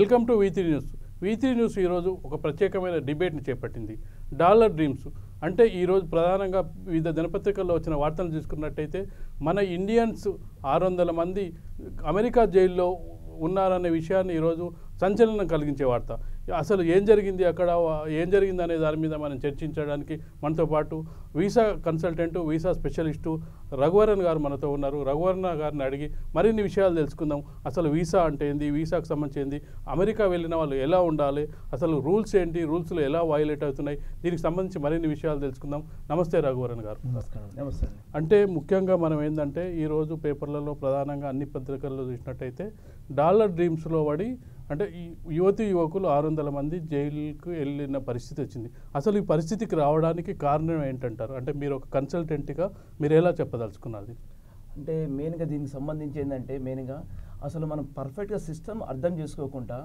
Welcome to V3 news. V3 news ఈరోజు ఒక ప్రత్యేకమైన డిబేట్ని చేపట్టింది. డాలర్ డ్రీమ్స్ అంటే ఈరోజు ప్రధానంగా వివిధ దినపత్రికల్లో వచ్చిన వార్తలు చూసుకున్నట్టయితే మన ఇండియన్స్ 600 మంది అమెరికా జైల్లో ఉన్నారనే విషయాన్ని ఈరోజు సంచలనం కలిగించే వార్త. అసలు ఏం జరిగింది అక్కడ, ఏం జరిగింది అనే దాని మీద మనం చర్చించడానికి మనతో పాటు visa consultant, visa specialist Raghuvaran గారు మనతో ఉన్నారు. రఘువరన్ గారిని అడిగి మరిన్ని విషయాలు తెలుసుకుందాం. అసలు వీసా అంటే ఏంది, వీసాకు సంబంధించింది, అమెరికా వెళ్ళిన వాళ్ళు ఎలా ఉండాలి, అసలు రూల్స్ ఏంటి, రూల్స్లో ఎలా వైలేట్ అవుతున్నాయి, దీనికి సంబంధించి మరిన్ని విషయాలు తెలుసుకుందాం. నమస్తే రఘువరన్ గారు. నమస్కారం. నమస్తే. అంటే ముఖ్యంగా మనం ఏంటంటే ఈరోజు పేపర్లలో ప్రధానంగా అన్ని పత్రికల్లో చూసినట్టయితే డాలర్ డ్రీమ్స్లో పడి అంటే ఈ యువకులు 600 మంది జైలుకు వెళ్ళిన పరిస్థితి వచ్చింది. అసలు ఈ పరిస్థితికి రావడానికి కారణం ఏంటంటారు? అంటే మీరు ఒక కన్సల్టెంట్గా మీరు ఎలా చెప్పదలుచుకున్నది? అంటే మెయిన్గా దీనికి సంబంధించి ఏంటంటే మెయిన్గా అసలు మనం పర్ఫెక్ట్గా సిస్టమ్ అర్థం చేసుకోకుండా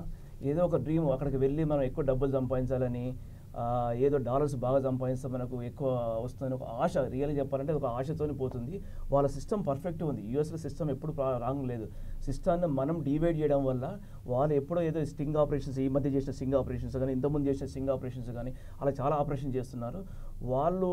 ఏదో ఒక డ్రీమ్ అక్కడికి వెళ్ళి మనం ఎక్కువ డబ్బులు సంపాదించాలని, ఏదో డాలర్స్ బాగా సంపాదిస్తే మనకు ఎక్కువ వస్తుందని ఒక ఆశ, రియల్గా చెప్పాలంటే ఒక ఆశతోనే పోతుంది. వాళ్ళ సిస్టమ్ పర్ఫెక్ట్ ఉంది. యూఎస్లో సిస్టమ్ ఎప్పుడు రాంగ్ లేదు. సిస్టమ్ని మనం డివైడ్ చేయడం వల్ల వాళ్ళు ఎప్పుడో ఏదో స్టింగ్ ఆపరేషన్స్, ఈ మధ్య చేసిన స్టింగ్ ఆపరేషన్స్ కానీ, ఇంతకుముందు చేసిన స్టింగ్ ఆపరేషన్స్ కానీ అలా చాలా ఆపరేషన్ చేస్తున్నారు. వాళ్ళు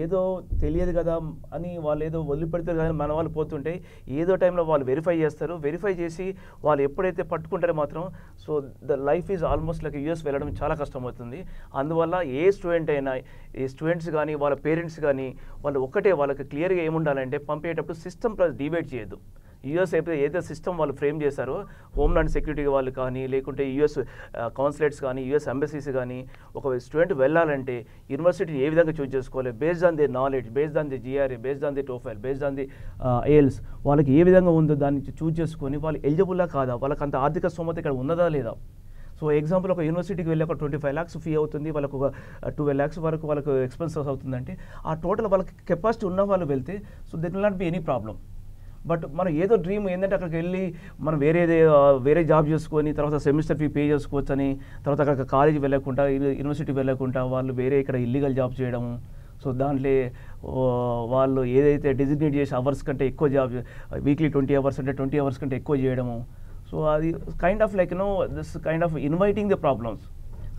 ఏదో తెలియదు కదా అని వాళ్ళు ఏదో వదిలిపెడతారు కానీ మన వాళ్ళు పోతుంటే ఏదో టైంలో వాళ్ళు వెరిఫై చేస్తారు. వెరిఫై చేసి వాళ్ళు ఎప్పుడైతే పట్టుకుంటారో మాత్రం so the life is almost like US వెళ్ళడం చాలా కష్టమవుతుంది. అందువల్ల ఏ స్టూడెంట్ అయినా, ఏ స్టూడెంట్స్ కానీ వాళ్ళ పేరెంట్స్ కానీ వాళ్ళు ఒక్కటే వాళ్ళకి క్లియర్గా ఏముండాలంటే పంపేటప్పుడు సిస్టమ్ ప్లస్ డివైడ్ చేయొద్దు. యూఎస్ ఏదైతే సిస్టమ్ వాళ్ళు ఫ్రేమ్ చేశారో, హోమ్లాండ్ సెక్యూరిటీ వాళ్ళు కానీ, లేకుంటే యూఎస్ కాన్సులేట్స్ కానీ, యూఎస్ ఎంబసీస్ కానీ, ఒక స్టూడెంట్ వెళ్ళాలంటే యూనివర్సిటీని ఏ విధంగా చూస్ చేసుకోవాలి, based on the knowledge, based on the GRE, based on the TOEFL, based on the IELTS, వాళ్ళకి ఏ విధంగా ఉందో దాన్ని చూస్ చేసుకొని వాళ్ళు ఎలిజిబుల్లా కాదా, వాళ్ళకి అంత ఆర్థిక స్తోమత ఇక్కడ ఉన్నదా లేదా. సో ఎగ్జాంపుల్ ఒక యూనివర్సిటీకి వెళ్ళి ఒక 25 lakhs ఫీ అవుతుంది, వాళ్ళకు ఒక 12 lakhs వరకు వాళ్ళకు ఎక్స్పెన్సెస్ అవుతుందంటే ఆ టోటల్ వాళ్ళకి కెపాసిటీ ఉన్న వాళ్ళు వెళ్తే so there will not be any problem. But మనం ఏదో డ్రీమ్ ఏంటంటే అక్కడికి వెళ్ళి మనం వేరే జాబ్ చేసుకొని తర్వాత సెమిస్టర్ ఫీ పే చేసుకోవచ్చు అని, తర్వాత అక్కడ కాలేజీ వెళ్ళకుండా, యూనివర్సిటీ వెళ్ళకుండా వాళ్ళు వేరే ఇక్కడ ఇల్లీగల్ జాబ్ చేయడము. సో దాంట్లో వాళ్ళు ఏదైతే డెసిగ్నేట్ చేసే అవర్స్ కంటే ఎక్కువ జాబ్, వీక్లీ 20 hours అంటే 20 hours కంటే ఎక్కువ చేయడము. సో అది kind of like this kind of inviting the problems.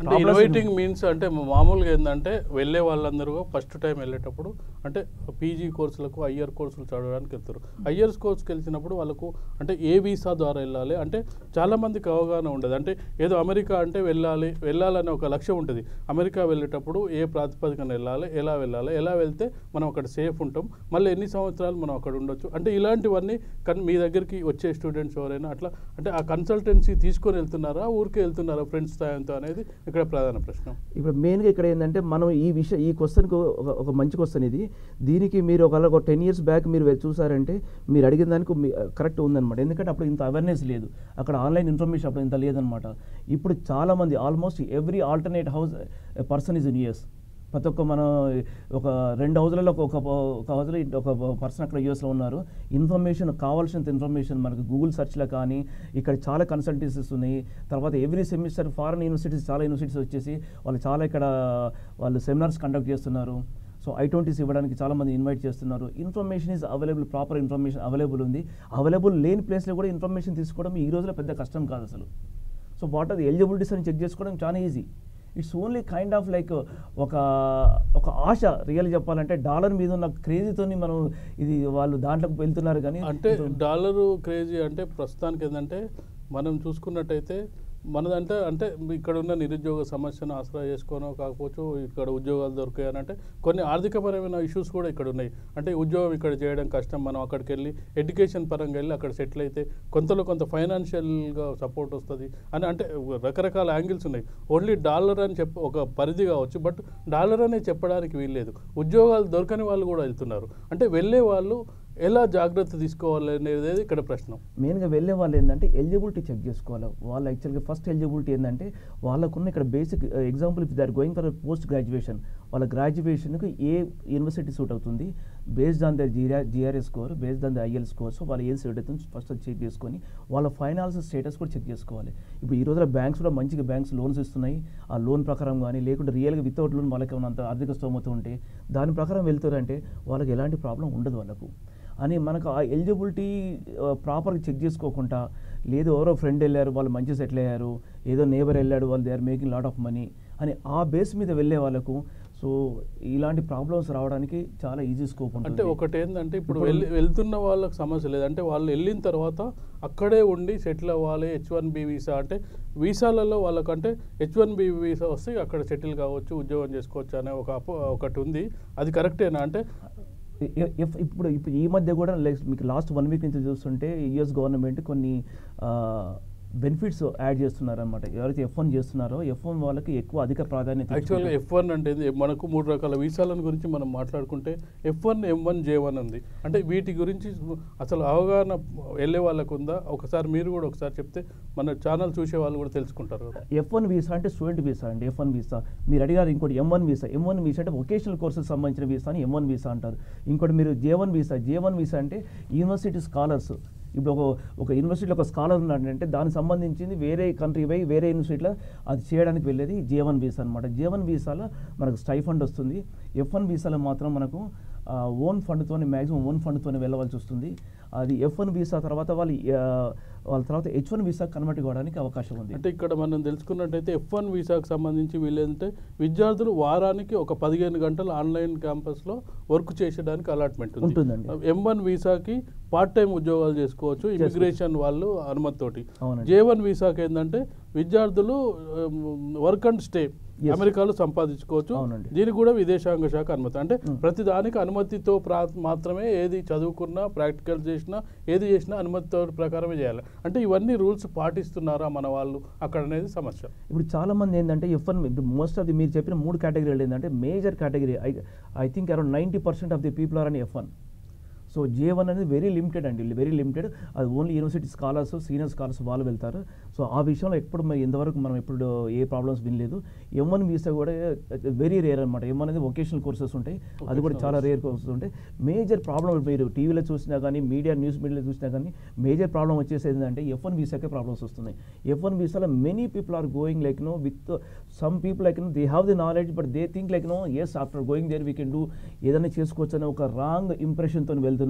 అంటే ఇన్వైటింగ్ మీన్స్ అంటే మామూలుగా ఏంటంటే వెళ్ళే వాళ్ళందరూ ఫస్ట్ టైం వెళ్ళేటప్పుడు అంటే పీజీ కోర్సులకు హయ్యర్ కోర్సులు చదవడానికి వెళ్తారు. హయ్యర్ కోర్సుకి వెళ్తున్నప్పుడు వాళ్ళకు అంటే ఏ వీసా ద్వారా వెళ్ళాలి అంటే చాలామందికి అవగాహన ఉండదు. అంటే ఏదో అమెరికా అంటే వెళ్ళాలనే ఒక లక్ష్యం ఉంటుంది. అమెరికా వెళ్ళేటప్పుడు ఏ ప్రాతిపదికన వెళ్ళాలి, ఎలా వెళ్తే మనం అక్కడ సేఫ్ ఉంటాం, మళ్ళీ ఎన్ని సంవత్సరాలు మనం అక్కడ ఉండొచ్చు, అంటే ఇలాంటివన్నీ మీ దగ్గరికి వచ్చే స్టూడెంట్స్ ఎవరైనా అట్లా అంటే ఆ కన్సల్టెన్సీ తీసుకొని వెళ్తున్నారా, ఊరికే వెళ్తున్నారా ఫ్రెండ్స్ సాయంతో అనేది ఇక్కడ ప్రధాన ప్రశ్న. ఇప్పుడు మెయిన్గా ఇక్కడ ఏంటంటే మనం ఈ క్వశ్చన్కి ఒక మంచి క్వశ్చన్ ఇది. దీనికి మీరు ఒక 10 years బ్యాక్ మీరు చూసారంటే మీరు అడిగిన దానికి కరెక్ట్ ఉందన్నమాట. ఎందుకంటే అప్పుడు ఇంత అవేర్నెస్ లేదు, అక్కడ ఆన్లైన్ ఇన్ఫర్మేషన్ అప్పుడు ఇంత లేదనమాట. ఇప్పుడు చాలామంది almost every alternate house person is in US. ప్రతి ఒక్క మనం ఒక 2 houses ఒక హౌస్లో ఒక పర్సన్ అక్కడ యూఎస్లో ఉన్నారు. ఇన్ఫర్మేషన్ కావాల్సినంత ఇన్ఫర్మేషన్ మనకు గూగుల్ సెర్చ్లో కానీ ఇక్కడ చాలా కన్సల్టెన్సీస్ ఉన్నాయి. తర్వాత ఎవ్రీ సెమిస్టర్ ఫారెన్ యూనివర్సిటీస్, చాలా యూనివర్సిటీస్ వచ్చేసి వాళ్ళు చాలా ఇక్కడ వాళ్ళు సెమినార్స్ కండక్ట్ చేస్తున్నారు. సో I-20s ఇవ్వడానికి చాలామంది ఇన్వైట్ చేస్తున్నారు. Information is available, proper information available ఉంది. అవైలబుల్ లేని ప్లేస్లో కూడా ఇన్ఫర్మేషన్ తీసుకోవడం ఈ రోజులో పెద్ద కష్టం కాదు అసలు. So what are the eligibilities అని చెక్ చేసుకోవడం చాలా easy. It's only kind of like ఒక ఆశ, రియల్ చెప్పాలంటే డాలర్ మీద ఉన్న క్రేజీతోని మనం ఇది వాళ్ళు దాంట్లోకి వెళ్తున్నారు. కానీ అంటే డాలరు క్రేజీ అంటే ప్రస్తుతానికి ఏంటంటే మనం చూసుకున్నట్టయితే మనదంటే అంటే ఇక్కడ ఉన్న నిరుద్యోగ సమస్యను ఆసరా చేసుకోనో కాకపోవచ్చు, ఇక్కడ ఉద్యోగాలు దొరికాయని అంటే కొన్ని ఆర్థికపరమైన ఇష్యూస్ కూడా ఇక్కడ ఉన్నాయి. అంటే ఉద్యోగం ఇక్కడ చేయడం కష్టం, మనం అక్కడికి వెళ్ళి ఎడ్యుకేషన్ పరంగా వెళ్ళి అక్కడ సెటిల్ అయితే కొంత ఫైనాన్షియల్గా సపోర్ట్ వస్తుంది అని అంటే రకరకాల యాంగిల్స్ ఉన్నాయి. ఓన్లీ డాలర్ అని ఒక పరిధి కావచ్చు, బట్ డాలర్ అనే చెప్పడానికి వీల్లేదు. ఉద్యోగాలు దొరకని వాళ్ళు కూడా వెళ్తున్నారు. అంటే వెళ్ళే వాళ్ళు ఎలా జాగ్రత్త తీసుకోవాలి అనేది ఇక్కడ ప్రశ్న. మెయిన్గా వెళ్ళే వాళ్ళు ఏంటంటే ఎలిజిబిలిటీ చెక్ చేసుకోవాలి. వాళ్ళు యాక్చువల్గా ఫస్ట్ ఎలిజిబిలిటీ ఏంటంటే వాళ్ళకున్న ఇక్కడ basic example if they are going for post graduation, వాళ్ళ గ్రాడ్యుయేషన్కి ఏ యూనివర్సిటీ సూట్ అవుతుంది, based on the GRE score, based on the IELTS score. So వాళ్ళు ఏం సూట్ అవుతుంది ఫస్ట్ చెక్ చేసుకొని వాళ్ళ ఫైనాన్షియల్ స్టేటస్ కూడా చెక్ చేసుకోవాలి. ఇప్పుడు ఈ రోజున బ్యాంక్స్ కూడా మంచిగా లోన్స్ ఇస్తున్నాయి. ఆ లోన్ ప్రకారం కానీ లేకుంటే రియల్గా వితౌట్ లోన్ వాళ్ళకి ఏమైనా అంత ఆర్థిక స్తోమత ఉంటే దాని ప్రకారం వెళ్తారంటే వాళ్ళకి ఎలాంటి ప్రాబ్లం ఉండదు వాళ్ళకు అని మనకు ఆ ఎలిజిబిలిటీ ప్రాపర్గా చెక్ చేసుకోకుండా లేదు ఎవరో ఫ్రెండ్ వెళ్ళారు వాళ్ళు మంచి సెటిల్ అయ్యారు, ఏదో నేబర్ వెళ్ళాడు వాళ్ళు they are making lot of money అని ఆ బేస్ మీద వెళ్ళే వాళ్ళకు సో ఇలాంటి ప్రాబ్లమ్స్ రావడానికి చాలా ఈజీ స్కోప్ ఉంటుంది. అంటే ఒకటి ఏంటంటే ఇప్పుడు వెళ్తున్న వాళ్ళకి సమస్య లేదు, అంటే వాళ్ళు వెళ్ళిన తర్వాత అక్కడే ఉండి సెటిల్ అవ్వాలి. H1B వీసా అంటే వీసాలలో వాళ్ళకంటే H1B వీసా వస్తే అక్కడ సెటిల్ కావచ్చు, ఉద్యోగం చేసుకోవచ్చు అనే ఒకటి ఉంది. అది కరెక్టేనా? అంటే ఇప్పుడు ఈ మధ్య కూడా మీకు లాస్ట్ 1 వీక్ నుంచి చూస్తుంటే యుఎస్ గవర్నమెంట్ కొన్ని బెనిఫిట్స్ యాడ్ చేస్తున్నారన్నమాట. ఎవరైతే F1 చేస్తున్నారో F1 వాళ్ళకి ఎక్కువ అధిక ప్రాధాన్యత. యాక్చువల్గా F1 అంటే మనకు 3 రకాల వీసాల గురించి మనం మాట్లాడుకుంటే F1, M1, J1 ఉంది. అంటే వీటి గురించి అసలు అవగాహన వెళ్ళే వాళ్ళకు ఉందా? ఒకసారి మీరు కూడా ఒకసారి చెప్తే మన ఛానల్ చూసే వాళ్ళు కూడా తెలుసుకుంటారు. F1 వీసా అంటే స్టూడెంట్ వీసా అండి. F1 వీసా మీరు అడిగారు. ఇంకోటి M1 వీసా. M1 వీసా అంటే వొకేషనల్ కోర్సెస్ సంబంధించిన వీసా అని M1 వీసా అంటారు. ఇంకోటి మీరు J1 వీసా. J1 వీసా అంటే యూనివర్సిటీ స్కాలర్స్. ఇప్పుడు ఒక యూనివర్సిటీలో ఒక స్కాలర్ ఉన్నాడంటే దానికి సంబంధించింది వేరే కంట్రీ పోయి వేరే యూనివర్సిటీలో అది చేయడానికి వెళ్ళేది J1 వీసా అనమాట. J1 వీసాలో మనకు స్టైఫండ్ వస్తుంది. F1 వీసాలో మాత్రం మనకు ఓన్ ఫండ్తోనే మ్యాక్సిమం ఓన్ ఫండ్తోనే వెళ్ళవలసి వస్తుంది. అది F1 వీసా తర్వాత వాళ్ళ తర్వాత H1 వీసా కన్వర్ట్ కావడానికి అవకాశం ఉంది. అంటే ఇక్కడ మనం తెలుసుకున్నట్టయితే F1 వీసాకు సంబంధించి వీళ్ళంటే విద్యార్థులు వారానికి ఒక 15 గంటలు ఆన్లైన్ క్యాంపస్లో వర్క్ చేసేయడానికి అలాట్మెంట్ ఉంటుందండి. M1 వీసాకి పార్ట్ టైం ఉద్యోగాలు చేసుకోవచ్చు ఇమిగ్రేషన్ వాళ్ళు అనుమతితోటి. అవునండి. J1 వీసాకి ఏంటంటే విద్యార్థులు వర్క్ అండ్ స్టే అమెరికాలో సంపాదించుకోవచ్చు. దీనికి కూడా విదేశాంగ శాఖ అనుమతి. అంటే ప్రతి దానికి అనుమతితో మాత్రమే ఏది చదువుకున్నా ప్రాక్టికల్ చేసినా ఏది చేసినా అనుమతితో ప్రకారమే చేయాలి. అంటే ఇవన్నీ రూల్స్ పాటిస్తున్నారా మన వాళ్ళు అక్కడ అనేది సమస్య. ఇప్పుడు చాలా మంది ఏంటంటే F1 మోస్ట్ ఆఫ్ ది మీరు చెప్పిన 3 కేటగిరీలు ఏంటంటే major category I think around 90% of the people are on F1. So J1 అనేది వెరీ లిమిటెడ్ అండి, వెరీ లిమిటెడ్. అది only university scholars senior scholars వాళ్ళు వెళ్తారు. సో ఆ విషయంలో ఎప్పుడు ఇంతవరకు మనం ఎప్పుడు ఏ ప్రాబ్లమ్స్ వినలేదు. M1 వీసా కూడా వెరీ రేర్ అనమాట. M1 అనేది వొకేషనల్ కోర్సెస్ ఉంటాయి, అది కూడా చాలా రేర్ కోర్సెస్ ఉంటాయి. మేజర్ ప్రాబ్లమ్ మీరు టీవీలో చూసినా కానీ న్యూస్ మీడియాలో చూసినా కానీ మేజర్ ప్రాబ్లమ్ వచ్చేసి ఏంటంటే F1 వీసాకే ప్రాబ్లమ్స్ వస్తున్నాయి. F1 వీసాలో many people are going like with some people like they have the knowledge but they think like as after going there we can do ఏదైనా చేసుకోవచ్చు అనే ఒక రాంగ్ ఇంప్రెషన్తో వెళ్తున్నారు.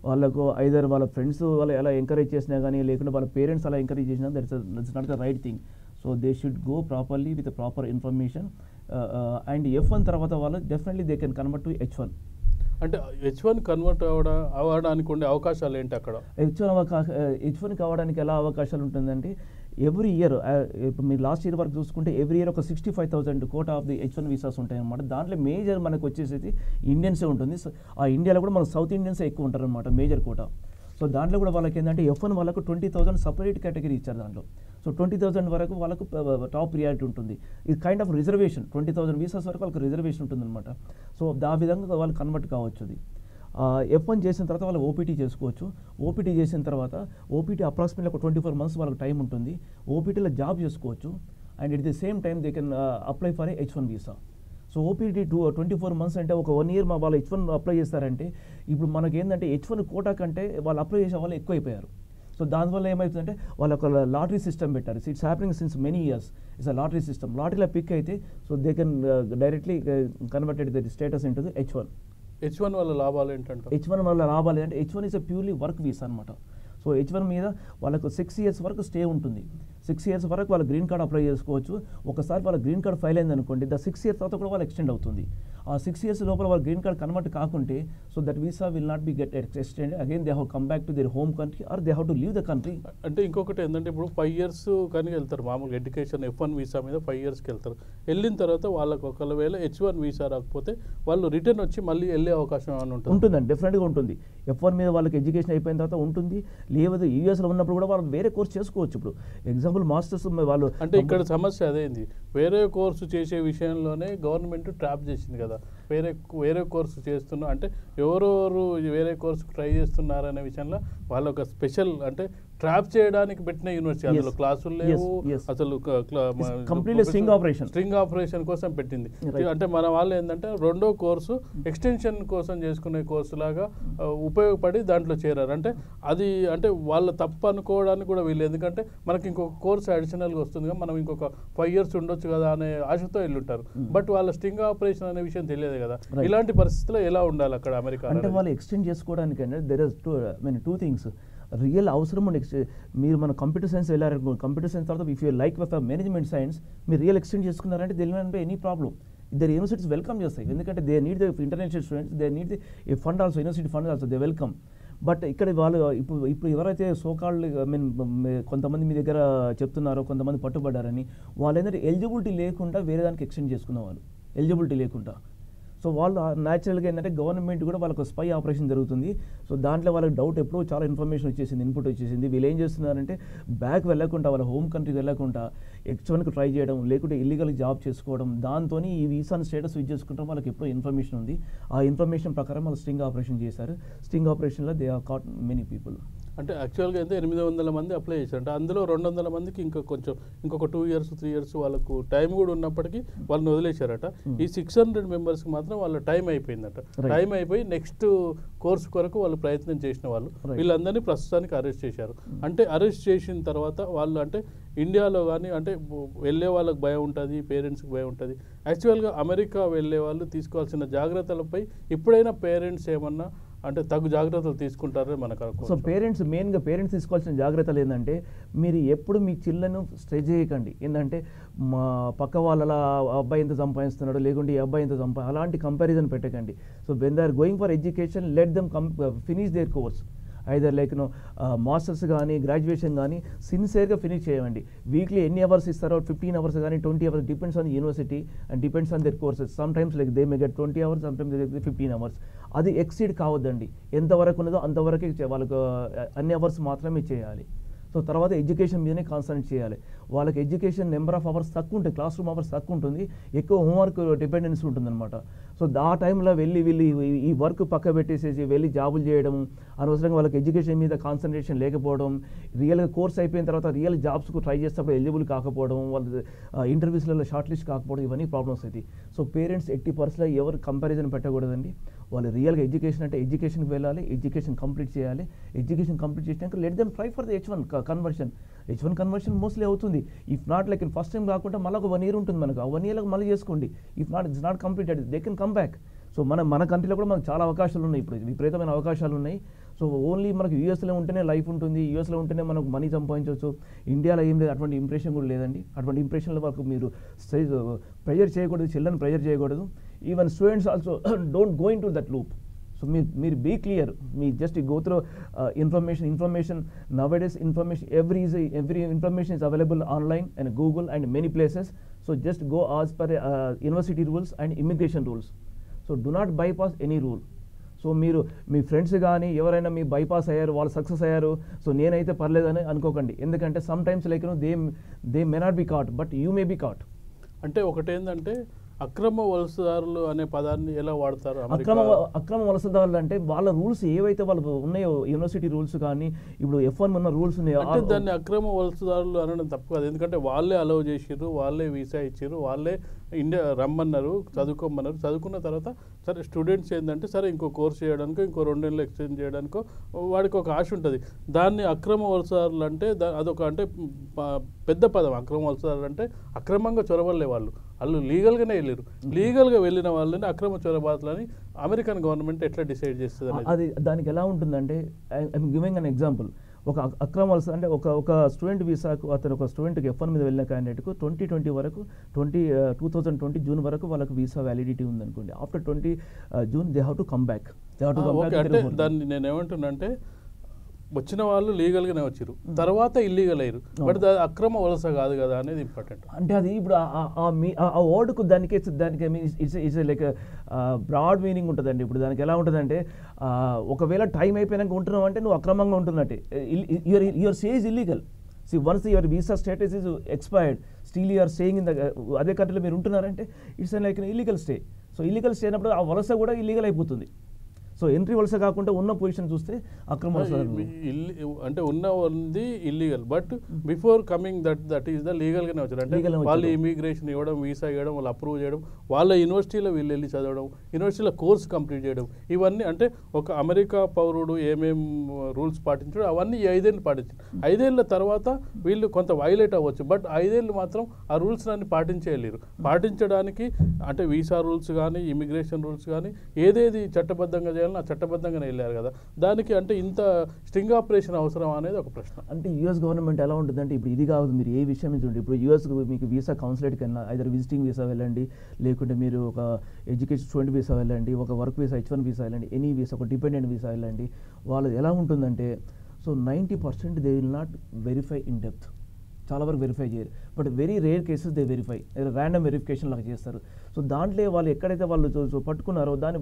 వాళ్ళకు ఐదర్ వాళ్ళ ఫ్రెండ్స్ వాళ్ళు ఎలా ఎంకరేజ్ చేసినా కానీ లేకుంటే వాళ్ళ పేరెంట్స్ అలా ఎంకరేజ్ చేసినా that's not the right thing. So they should go properly with proper information. And F1 తర్వాత వాళ్ళు definitely they can convert to H1. అంటే H1 కన్వర్ట్ అవ్వడానికి ఉండే అవకాశాలు ఏంటి అక్కడ? H1 కావడానికి ఎలా అవకాశాలు ఉంటుందంటే ఎవ్రీ ఇయర్ ఇప్పుడు మీరు లాస్ట్ ఇయర్ వరకు చూసుకుంటే ఎవ్రీ ఇయర్ ఒక 65,000 quota of the H1 visas ఉంటాయి అనమాట. దాంట్లో మేజర్ మనకు వచ్చేసి ఇండియన్సే ఉంటుంది. ఆ ఇండియాలో కూడా మన సౌత్ ఇండియన్సే ఎక్కువ ఉంటారు అనమాట మేజర్ కోటా. సో దాంట్లో కూడా వాళ్ళకి ఏంటంటే F1 వాళ్ళకు 20,000 సపరేట్ కేటగిరీ ఇచ్చారు దాంట్లో. సో 20,000 వరకు వాళ్ళకు టాప్ ప్రియారిటీ ఉంటుంది. ఇది కైండ్ ఆఫ్ రిజర్వేషన్. 20,000 వీసాస్ వరకు వాళ్ళకి రిజర్వేషన్ ఉంటుంది అనమాట. సో ఆ విధంగా వాళ్ళు కన్వర్ట్ కావచ్చు. అది F1 చేసిన తర్వాత వాళ్ళు ఓపీటీ చేసుకోవచ్చు. ఓపీటీ చేసిన తర్వాత ఓపీటీ అప్రాక్సిమేట్లీ ఒక 24 months వాళ్ళకి టైం ఉంటుంది. ఓపీటీలో జాబ్ చేసుకోవచ్చు. And at the same time they can apply for H1 visa. So OPT 24 months అంటే ఒక 1 year వాళ్ళు H1 అప్లై చేస్తారంటే ఇప్పుడు మనకి ఏంటంటే H1 కోటా కంటే వాళ్ళు అప్లై చేసే వాళ్ళు ఎక్కువైపోయారు. సో దానివల్ల ఏమవుతుందంటే వాళ్ళు ఒక లాటరీ సిస్టమ్ పెట్టారు. It's happening since many years. It's a lottery system. లాటరీలో పిక్ అయితే so they can directly converted the status into H1. H1 వల్ల లాభాలు ఏంటంటే H1 వల్ల లాభాలు అంటే H1 is purely work visa అనమాట. సో H1 మీద వాళ్ళకు 6 years వరకు స్టే ఉంటుంది. 6 years వరకు వాళ్ళ గ్రీన్ కార్డ్ అప్లై చేసుకోవచ్చు. ఒకసారి వాళ్ళ గ్రీన్ కార్డ్ ఫైల్ అయింది అనుకోండి, 6 years తర్వాత కూడా వాళ్ళు ఎక్స్టెండ్ అవుతుంది. ఆ 6 years లోపల వాళ్ళ గ్రీన్ కార్డ్ కన్వర్ట్ కాకుంటే so that visa will not be get extended. Again they have come back to their home country or they have to leave the country. అంటే ఇంకొకటి ఏంటంటే ఇప్పుడు 5 years కానీ వెళ్తారు మామూలుగా ఎడ్యుకేషన్ F1 వీసా మీద 5 yearsకి వెళ్తారు. వెళ్ళిన తర్వాత వాళ్ళకు ఒకవేళ H1 వీసా రాకపోతే వాళ్ళు రిటర్న్ వచ్చి మళ్ళీ వెళ్ళే అవకాశం ఏమైనా ఉంటుందండి. డెఫినెట్గా ఉంటుంది. F1 మీద వాళ్ళకి ఎడ్యుకేషన్ అయిపోయిన తర్వాత ఉంటుంది. లేదు యూఎస్లో ఉన్నప్పుడు కూడా వాళ్ళు వేరే కోర్స్ చేసుకోవచ్చు. ఇప్పుడు ఎగ్జాంపుల్ మాస్టర్స్ వాళ్ళు అంటే ఇక్కడ సమస్య అదేంది, వేరే కోర్సు చేసే విషయంలోనే గవర్నమెంట్ ట్రాప్ చేసింది కదా. వేరే కోర్సు చేస్తున్నా అంటే ఎవరెవరు వేరే కోర్సు ట్రై చేస్తున్నారనే విషయంలో వాళ్ళు ఒక స్పెషల్ అంటే ట్రాప్ చేయడానికి పెట్టిన యూనివర్సిటీ. అందులో క్లాసులు లేవు అసలు. స్ట్రింగ్ ఆపరేషన్ కోసం పెట్టింది. అంటే మన వాళ్ళు ఏంటంటే రెండో కోర్సు ఎక్స్టెన్షన్ కోసం చేసుకునే కోర్సు లాగా ఉపయోగపడి దాంట్లో చేరారు. అంటే అది అంటే వాళ్ళ తప్పు అనుకోవడానికి కూడా వీళ్ళు, ఎందుకంటే మనకి ఇంకొక కోర్సు అడిషనల్గా వస్తుంది, మనం ఇంకొక 5 years ఉండొచ్చు కదా అనే ఆశతో వెళ్ళుంటారు. బట్ వాళ్ళ స్ట్రింగ్ ఆపరేషన్ అనే విషయం తెలియదు కదా. ఇలాంటి పరిస్థితుల్లో ఎలా ఉండాలి అక్కడ అమెరికా అంటే వాళ్ళు ఎక్స్టెండ్ చేసుకోవడానికి there is two things. Real అవసరం నెక్స్ట్ మీరు మన కంప్యూటర్ సైన్స్ వెళ్ళారనుకో, కంప్యూటర్ సైన్స్ తర్వాత if you like with management science మీరు రియల్ ఎక్స్టెండ్ చేసుకున్నారంటే తెలియనంటే ఎనీ ప్రాబ్లం ఇద్దరు యూనివర్సిటీస్ వెల్కమ్ చేస్తాయి, ఎందుకంటే they need the international students, they need the fund also, university fund also, they welcome. But ఇక్కడ వాళ్ళు ఇప్పుడు ఎవరైతే సోకాళ్ళు ఐ మీన్ కొంతమంది మీ దగ్గర చెప్తున్నారో కొంతమంది పట్టుబడ్డారని, వాళ్ళు ఏంటంటే ఎలిజిబిలిటీ లేకుండా వేరే దానికి ఎక్స్టెండ్ చేసుకున్న వాళ్ళు, ఎలిజిబిలిటీ లేకుండా. సో వాళ్ళు న్యాచురల్గా ఏంటంటే గవర్నమెంట్ కూడా వాళ్ళకు స్పై ఆపరేషన్ జరుగుతుంది. సో దాంట్లో వాళ్ళకి డౌట్ ఎప్పుడో చాలా ఇన్ఫర్మేషన్ వచ్చేసింది, ఇన్పుట్ వచ్చేసింది. వీళ్ళు ఏం చేస్తున్నారంటే బ్యాక్ వెళ్ళకుండా వాళ్ళ హోమ్ కంట్రీకి వెళ్ళకుండా H1కి ట్రై చేయడం, లేకుంటే ఇల్లీగల్ జాబ్ చేసుకోవడం, దాంతో ఈ వీసాని స్టేటస్ యూజ్ చేసుకుంటాం. వాళ్ళకి ఎప్పుడో ఇన్ఫర్మేషన్ ఉంది, ఆ ఇన్ఫర్మేషన్ ప్రకారం వాళ్ళు స్టింగ్ ఆపరేషన్ చేశారు. స్టింగ్ ఆపరేషన్లో they have caught many people. అంటే యాక్చువల్గా అయితే 800 మంది అప్లై చేశారు, అంటే అందులో 200 మందికి ఇంకొక 2 years 3 years వాళ్ళకు టైం కూడా ఉన్నప్పటికీ వాళ్ళని వదిలేశారట. ఈ 600 మెంబర్స్కి మాత్రం వాళ్ళ టైం అయిపోయిందట. టైం అయిపోయి నెక్స్ట్ కోర్స్ కొరకు వాళ్ళు ప్రయత్నం చేసిన వాళ్ళు వీళ్ళందరినీ ప్రస్తుతానికి అరెస్ట్ చేశారు. అంటే అరెస్ట్ చేసిన తర్వాత వాళ్ళు అంటే ఇండియాలో కానీ అంటే వెళ్ళే వాళ్ళకి భయం ఉంటుంది, పేరెంట్స్కి భయం ఉంటుంది. యాక్చువల్గా అమెరికా వెళ్ళే వాళ్ళు తీసుకోవాల్సిన జాగ్రత్తలపై ఇప్పుడైనా పేరెంట్స్ ఏమన్నా అంటే తగు జాగ్రత్తలు తీసుకుంటారని మనకు. సో మెయిన్గా పేరెంట్స్ తీసుకోవాల్సిన జాగ్రత్తలు ఏంటంటే మీరు ఎప్పుడు మీ చిల్లను స్ట్రెస్ చేయకండి. ఏంటంటే మా పక్క వాళ్ళ అబ్బాయి ఎంత సంపాదిస్తున్నాడు, లేకుంటే ఈ అబ్బాయి ఎంత అలాంటి కంపారిజన్ పెట్టకండి. So when they are going for education let them finish their course, either like masters కానీ గ్రాడ్యుయేషన్ కానీ సిన్సియర్గా ఫినిష్ చేయండి. వీక్లీ ఎన్ని అవర్స్ ఇస్తారో 15 hours కానీ 20 hours, depends on university and depends on their courses. Some times like they may get 20 hours, some times they get 15 hours. అది exceed కావద్దండి, ఎంతవరకు ఉన్నదో అంతవరకే వాళ్ళకు అన్ని అవర్స్ మాత్రమే చేయాలి. సో తర్వాత ఎడ్యుకేషన్ మీదనే కాన్సన్ట్రేట్ చేయాలి. వాళ్ళకి ఎడ్యుకేషన్ నెంబర్ ఆఫ్ అవర్స్ తక్కువ ఉంటుంది, క్లాస్ రూమ్ అవర్స్ తక్కువ ఉంటుంది, ఎక్కువ హోంవర్క్ డిపెండెన్సీ ఉంటుందన్నమాట. సో ఆ టైంలో వెళ్ళి ఈ వర్క్ పక్క పెట్టేసేసి వెళ్ళి జాబులు చేయడం, అనవసరంగా వాళ్ళకి ఎడ్యుకేషన్ మీద కాన్సన్ట్రేషన్ లేకపోవడం, రియల్గా కోర్స్ అయిపోయిన తర్వాత రియల్ జాబ్స్కు ట్రై చేసేటప్పుడు ఎలిజిబుల్ కాకపోవడం, వాళ్ళు ఇంటర్వ్యూస్లలో షార్ట్ లిస్ట్ కాకపోవడం, ఇవన్నీ ప్రాబ్లమ్స్ అవుతాయి. సో పేరెంట్స్ 80% ఎవరు కంపారిజన్ పెట్టకూడదండి. వాళ్ళు రియల్గా ఎడ్యుకేషన్ అంటే ఎడ్యుకేషన్కి వెళ్ళాలి, ఎడ్యుకేషన్ కంప్లీట్ చేయాలి. ఎడ్యుకేషన్ కంప్లీట్ చేసినాక let them try for the H1 conversion. H1 conversion mostly అవుతుంది. If not like first time కాకుండా మళ్ళీ ఒక 1 year ఉంటుంది మనకు, ఆ 1 yearలో మళ్ళీ చేసుకోండి. If not it's not completed they can come back. So మన కంట్రీలో కూడా మనకు చాలా అవకాశాలు ఉన్నాయి, ఇప్పుడు విపరీతమైన అవకాశాలు ఉన్నాయి. సో ఓన్లీ మనకు యూఎస్లో ఉంటేనే లైఫ్ ఉంటుంది, యూఎస్లో ఉంటేనే మనకు మనీ సంపాదించవచ్చు. ఇండియాలో ఏం లేదు, అటువంటి ఇంప్రెషన్ కూడా లేదండి. అటువంటి ఇంప్రెషన్ల వరకు మీరు ప్రెజర్ చేయకూడదు, చిల్డ్రన్ ప్రెజర్ చేయకూడదు. Even students also don't go into that loop. So మీరు బీ క్లియర్, మీ just go through information nowadays, every information is available online and Google and many places. So just go as per university rules and immigration rules. So do not bypass any rule. So మీరు మీ friends కానీ ఎవరైనా మీ bypass అయ్యారు, వాళ్ళు success అయ్యారు, so నేనైతే పర్లేదని అనుకోకండి. ఎందుకంటే sometimes like they may not be caught but you may be caught. అంటే ఒకటేందంటే అక్రమ వలసదారులు అనే పదాన్ని ఎలా వాడతారు? అక్రమ వలసదారులు అంటే వాళ్ళ రూల్స్ ఏవైతే వాళ్ళు ఉన్నాయో, యూనివర్సిటీ రూల్స్ కానీ ఇప్పుడు F1 ఉన్న రూల్స్ ఉన్నాయో, అంటే దాన్ని అక్రమ వలసదారులు అనడం తప్పు కాదు. ఎందుకంటే వాళ్ళే అలౌ చేసిర్రు, వాళ్ళే వీసా ఇచ్చారు, వాళ్ళే ఇండియా రమ్మన్నారు, చదువుకోమన్నారు. చదువుకున్న తర్వాత సరే స్టూడెంట్స్ ఏంటంటే సరే ఇంకో కోర్స్ చేయడానికో ఇంకో 2 నెలలు ఎక్స్టెండ్ చేయడానికో వాడికి ఒక ఆశ ఉంటుంది. దాన్ని అక్రమ వలసదారులు అంటే అదొక అంటే పెద్ద పదం. అక్రమ వలసదారులు అంటే అక్రమంగా చొరవలే వాళ్ళు లీగల్గానే వెళ్ళారు. లీగల్గా వెళ్ళిన వాళ్ళని అక్రమ చొరబాతులని అమెరికన్ గవర్నమెంట్ ఎట్లా డిసైడ్ చేస్తుంది? అది దానికి ఎలా ఉంటుందంటే, ఐఎమ్ గివింగ్ అన్ ఎగ్జాంపుల్. ఒక అక్రమ వలస అంటే ఒక స్టూడెంట్ వీసాకు ఒక స్టూడెంట్కి F1 మీద వెళ్ళిన క్యాండిడేట్కు 2020 వరకు 2020 జూన్ వరకు వాళ్ళకి వీసా వ్యాలిడిటీ ఉందనుకోండి. After 20 June they have to come back. అంటే దాన్ని నేను ఏమంటున్నా అంటే వచ్చిన వాళ్ళు లీగల్గానే వచ్చారు, తర్వాత ఇల్లీగల్ అయ్యారు, బట్ అక్రమ వలస కాదు కదా అనేది ఇంపార్టెంట్. అంటే అది ఇప్పుడు ఆ వర్డ్కు దానికి ఇట్స్ లైక్ బ్రాడ్ మీనింగ్ ఉంటుందండి. ఇప్పుడు దానికి ఎలా ఉంటుందంటే, ఒకవేళ టైం అయిపోయినాక ఉంటున్నావు అంటే నువ్వు అక్రమంగా ఉంటున్నట్టే. Your stay is illegal. See, once your visa status is expired, still you are staying in the అదే కంట్రీలో మీరు ఉంటున్నారంటే it's like illegal stay. So illegal stay అయినప్పుడు ఆ వలస కూడా ఇల్లీగల్ అయిపోతుంది. సో ఎంట్రీ వలస కాకుండా ఉన్న పొజిషన్ చూస్తే అక్రమ వలస అంటే ఉంది illegal, but before coming that is the లీగల్గానే వచ్చారు. అంటే వాళ్ళు ఇమిగ్రేషన్ ఇవ్వడం, వీసా ఇవ్వడం, వాళ్ళు అప్రూవ్ చేయడం, వాళ్ళ యూనివర్సిటీలో వీళ్ళు వెళ్ళి చదవడం, యూనివర్సిటీలో కోర్స్ కంప్లీట్ చేయడం, ఇవన్నీ అంటే ఒక అమెరికా పౌరుడు ఏమేం రూల్స్ పాటించాడు అవన్నీ ఈ 5 ఏళ్ళు పాటించారు. 5 ఏళ్ళ తర్వాత వీళ్ళు కొంత వైలేట్ అవ్వచ్చు, బట్ 5 ఏళ్ళు మాత్రం ఆ రూల్స్ అన్ని పాటించేయలేరు. పాటించడానికి అంటే వీసా రూల్స్ కానీ ఇమిగ్రేషన్ రూల్స్ కానీ ఏదేది చట్టబద్ధంగా వెళ్ళాలని చట్టబద్ధంగానే వెళ్ళారు కదా, దానికి అంటే ఇంత స్ట్రింగ్ ఆపరేషన్ అవసరం అనేది ఒక ప్రశ్న. అంటే యూఎస్ గవర్నమెంట్ ఎలా ఉంటుందంటే ఇప్పుడు ఇది కాదు, మీరు ఏ విషయం నుంచి ఉంటే ఇప్పుడు యూఎస్ మీకు వీసా కౌన్సిలేట్కి వెళ్ళినా ఐదర్ విజిటింగ్ వీసా వెళ్ళండి, లేకుంటే మీరు ఒక ఎడ్యుకేషన్ స్టూడెంట్ వీసా వెళ్ళండి, ఒక వర్క్ వీసా H1 వీసా వెళ్ళండి, ఎనీ వీసా ఒక డిపెండెంట్ వీసా వెళ్ళండి, వాళ్ళది ఎలా ఉంటుందంటే so 90% they will not verify in depth, చాలా వరకు వెరిఫై చేయరు. But very rare cases they verify, random verification లాగా చేస్తారు. సో దాంట్లో వాళ్ళు ఎక్కడైతే వాళ్ళు పట్టుకున్నారో దాన్ని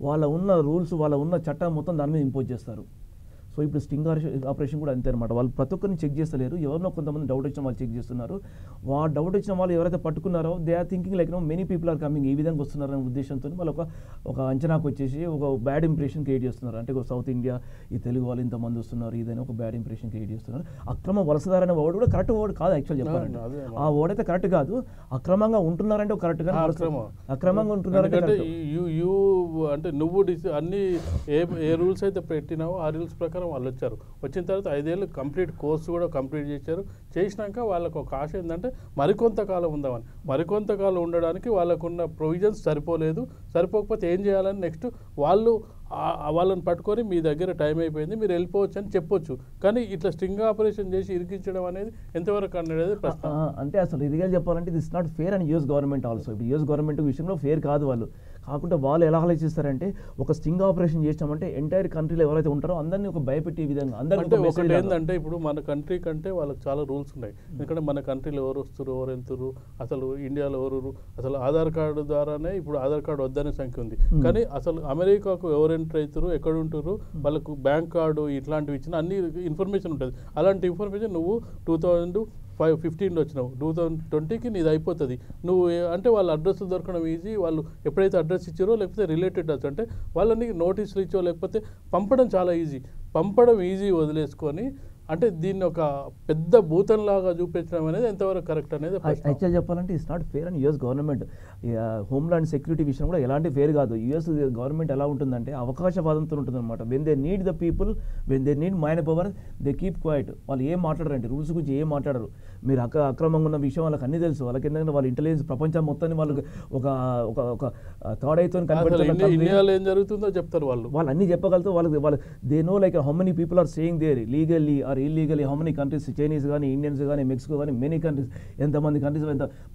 వాళ్ళ ఉన్న రూల్స్, వాళ్ళ ఉన్న చట్టం మొత్తం దాని మీద ఇంపోజ్ చేస్తారు. సో ఇప్పుడు స్టింగ్ ఆపరేషన్ కూడా అంతే అనమాట. వాళ్ళు ప్రతి ఒక్కరిని చెక్ చేస్తలేరు, ఎవరినో కొంతమంది డౌట్ వచ్చిన వాళ్ళు చెక్ చేస్తున్నారు. డౌట్ వచ్చిన వాళ్ళు ఎవరైతే పట్టుకున్నారో they are thinking like many people are coming, ఈ విధంగా వస్తున్నారనే ఉద్దేశంతో వాళ్ళు ఒక అంచనాకు వచ్చేసి ఒక బ్యాడ్ ఇంప్రెషన్ క్రియేట్ చేస్తున్నారు. అంటే సౌత్ ఇండియా ఈ తెలుగు వాళ్ళు ఇంతమంది వస్తున్నారు ఇదని ఒక బ్యాడ్ ఇంప్రెషన్ క్రియేట్ చేస్తున్నారు. అక్రమ వలసదారనే వర్డ్ కూడా కరెక్ట్ వర్డ్ కాదు యాక్చువల్ చెప్పాలంటే. ఆ వర్డ్ అయితే కరెక్ట్ కాదు, అక్రమంగా ఉంటున్నారంటే కరెక్ట్ గా, అక్రమంగా ఉంటున్నారంటే అంటే నువ్వు అన్ని ఏ రూల్స్ అయితే పెట్టినావో ఆ రూల్స్ ప్రకారం వాళ్ళు వచ్చారు. వచ్చిన తర్వాత 5 ఏళ్ళు కంప్లీట్ కోర్సు కూడా కంప్లీట్ చేసినాక వాళ్ళకు ఒక ఆశ ఏంటంటే మరికొంతకాలం ఉందామని. మరికొంతకాలం ఉండడానికి వాళ్ళకున్న ప్రొవిజన్స్ సరిపోకపోతే ఏం చేయాలని నెక్స్ట్ వాళ్ళని పట్టుకొని మీ దగ్గర టైం అయిపోయింది మీరు వెళ్ళిపోవచ్చు అని చెప్పొచ్చు. కానీ ఇట్లా స్ట్రింగ్ ఆపరేషన్ చేసి ఇరికించడం అనేది ఎంతవరకు అనేది ప్రశ్న. అంటే అసలు ఇదిగా చెప్పాలంటే this not fair and US government also. ఇప్పుడు యూఎస్ గవర్నమెంట్ విషయంలో ఫేర్ కాదు వాళ్ళు. కాకుండా వాళ్ళు ఎలా ఆలోచిస్తారంటే ఒక స్టింగ్ ఆపరేషన్ చేసినామంటే ఎంటైర్ కంట్రీలో ఎవరైతే ఉంటారో అందరినీ ఒక భయపెట్టే విధంగా అందరికీ ఒకటి ఏంటంటే ఇప్పుడు మన కంట్రీ కంటే వాళ్ళకి చాలా రూల్స్ ఉన్నాయి. ఎందుకంటే మన కంట్రీలో ఎవరు వస్తారు ఎవరు వెళ్తారు, అసలు ఇండియాలో ఎవరు, అసలు ఆధార్ కార్డు ద్వారానే ఇప్పుడు ఆధార్ కార్డు వద్దనే సంఖ్య ఉంది. కానీ అసలు అమెరికాకు ఎవరు ఎంటర్ అవుతారు, ఎక్కడ ఉంటారు, వాళ్ళకు బ్యాంక్ కార్డు ఇట్లాంటివి ఇచ్చిన అన్ని ఇన్ఫర్మేషన్ ఉంటుంది. అలాంటి ఇన్ఫర్మేషన్ నువ్వు 2015 వచ్చినావు, 2020కి నీది అయిపోతుంది. నువ్వు అంటే వాళ్ళ అడ్రస్ దొరకడం ఈజీ. వాళ్ళు ఎప్పుడైతే అడ్రస్ ఇచ్చారో లేకపోతే రిలేటెడ్ అంటే వాళ్ళని నోటీసులు ఇచ్చో లేకపోతే పంపడం చాలా ఈజీ. పంపడం ఈజీ వదిలేసుకొని అంటే దీన్ని ఒక పెద్ద భూతంలాగా చూపించడం అనేది ఎంతవరకు కరెక్ట్ అనేది యాక్చువల్ చెప్పాలంటే it's not fair and US government. Homeland security విషయం కూడా ఎలాంటి ఫేర్ కాదు. యూఎస్ గవర్నమెంట్ ఎలా ఉంటుందంటే అవకాశవాదంతో ఉంటుంది అనమాట. When they need the people, when they need mind power they keep quiet. వాళ్ళు ఏం మాట్లాడరంటే రూల్స్ గురించి ఏం మాట్లాడరు. మీరు అక్రమంగా ఉన్న విషయం వాళ్ళకి అన్నీ తెలుసు. వాళ్ళకి ఎందుకంటే వాళ్ళ ఇంటెలిజెన్స్ ప్రపంచం మొత్తాన్ని వాళ్ళకి ఒక థర్డ్ అయితే ఇండియాలో ఏం జరుగుతుందో చెప్తారు. వాళ్ళు అన్నీ చెప్పగలుగుతారు. వాళ్ళు they know like how many people are staying there legally or illegally, how many countries, Chinese కానీ ఇండియన్స్ కానీ మెక్సికో కానీ మెనీ కంట్రీస్, ఎంతమంది కంట్రీస్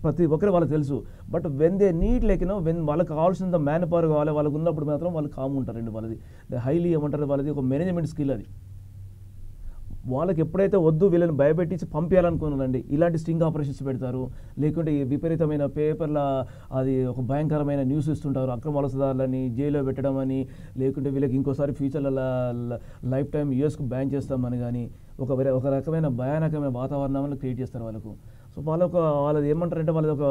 ప్రతి ఒక్కరు వాళ్ళకి తెలుసు. But when they need like when వాళ్ళకి కావాల్సినంత మ్యాన్ పవర్ కావాలి వాళ్ళకు ఉన్నప్పుడు మాత్రం వాళ్ళు కామ్ ఉంటారండి. వాళ్ళది హైలీ ఏమంటారు, వాళ్ళది ఒక మేనేజ్మెంట్ స్కిల్. అది వాళ్ళకి ఎప్పుడైతే వద్దు వీళ్ళని భయపెట్టించి పంపించాలనుకున్నారండి ఇలాంటి స్టింగ్ ఆపరేషన్స్ పెడతారు. లేకుంటే విపరీతమైన పేపర్ల అది ఒక భయంకరమైన న్యూస్ ఇస్తుంటారు, అక్రమ వలసదారులని జైల్లో పెట్టడం అని, లేకుంటే వీళ్ళకి ఇంకోసారి ఫ్యూచర్లో లైఫ్ టైం యూఎస్కు బ్యాన్ చేస్తామని కానీ ఒక రకమైన భయానకమైన వాతావరణాన్ని క్రియేట్ చేస్తారు వాళ్ళకు. సో వాళ్ళది ఏమంటారంటే వాళ్ళది ఒక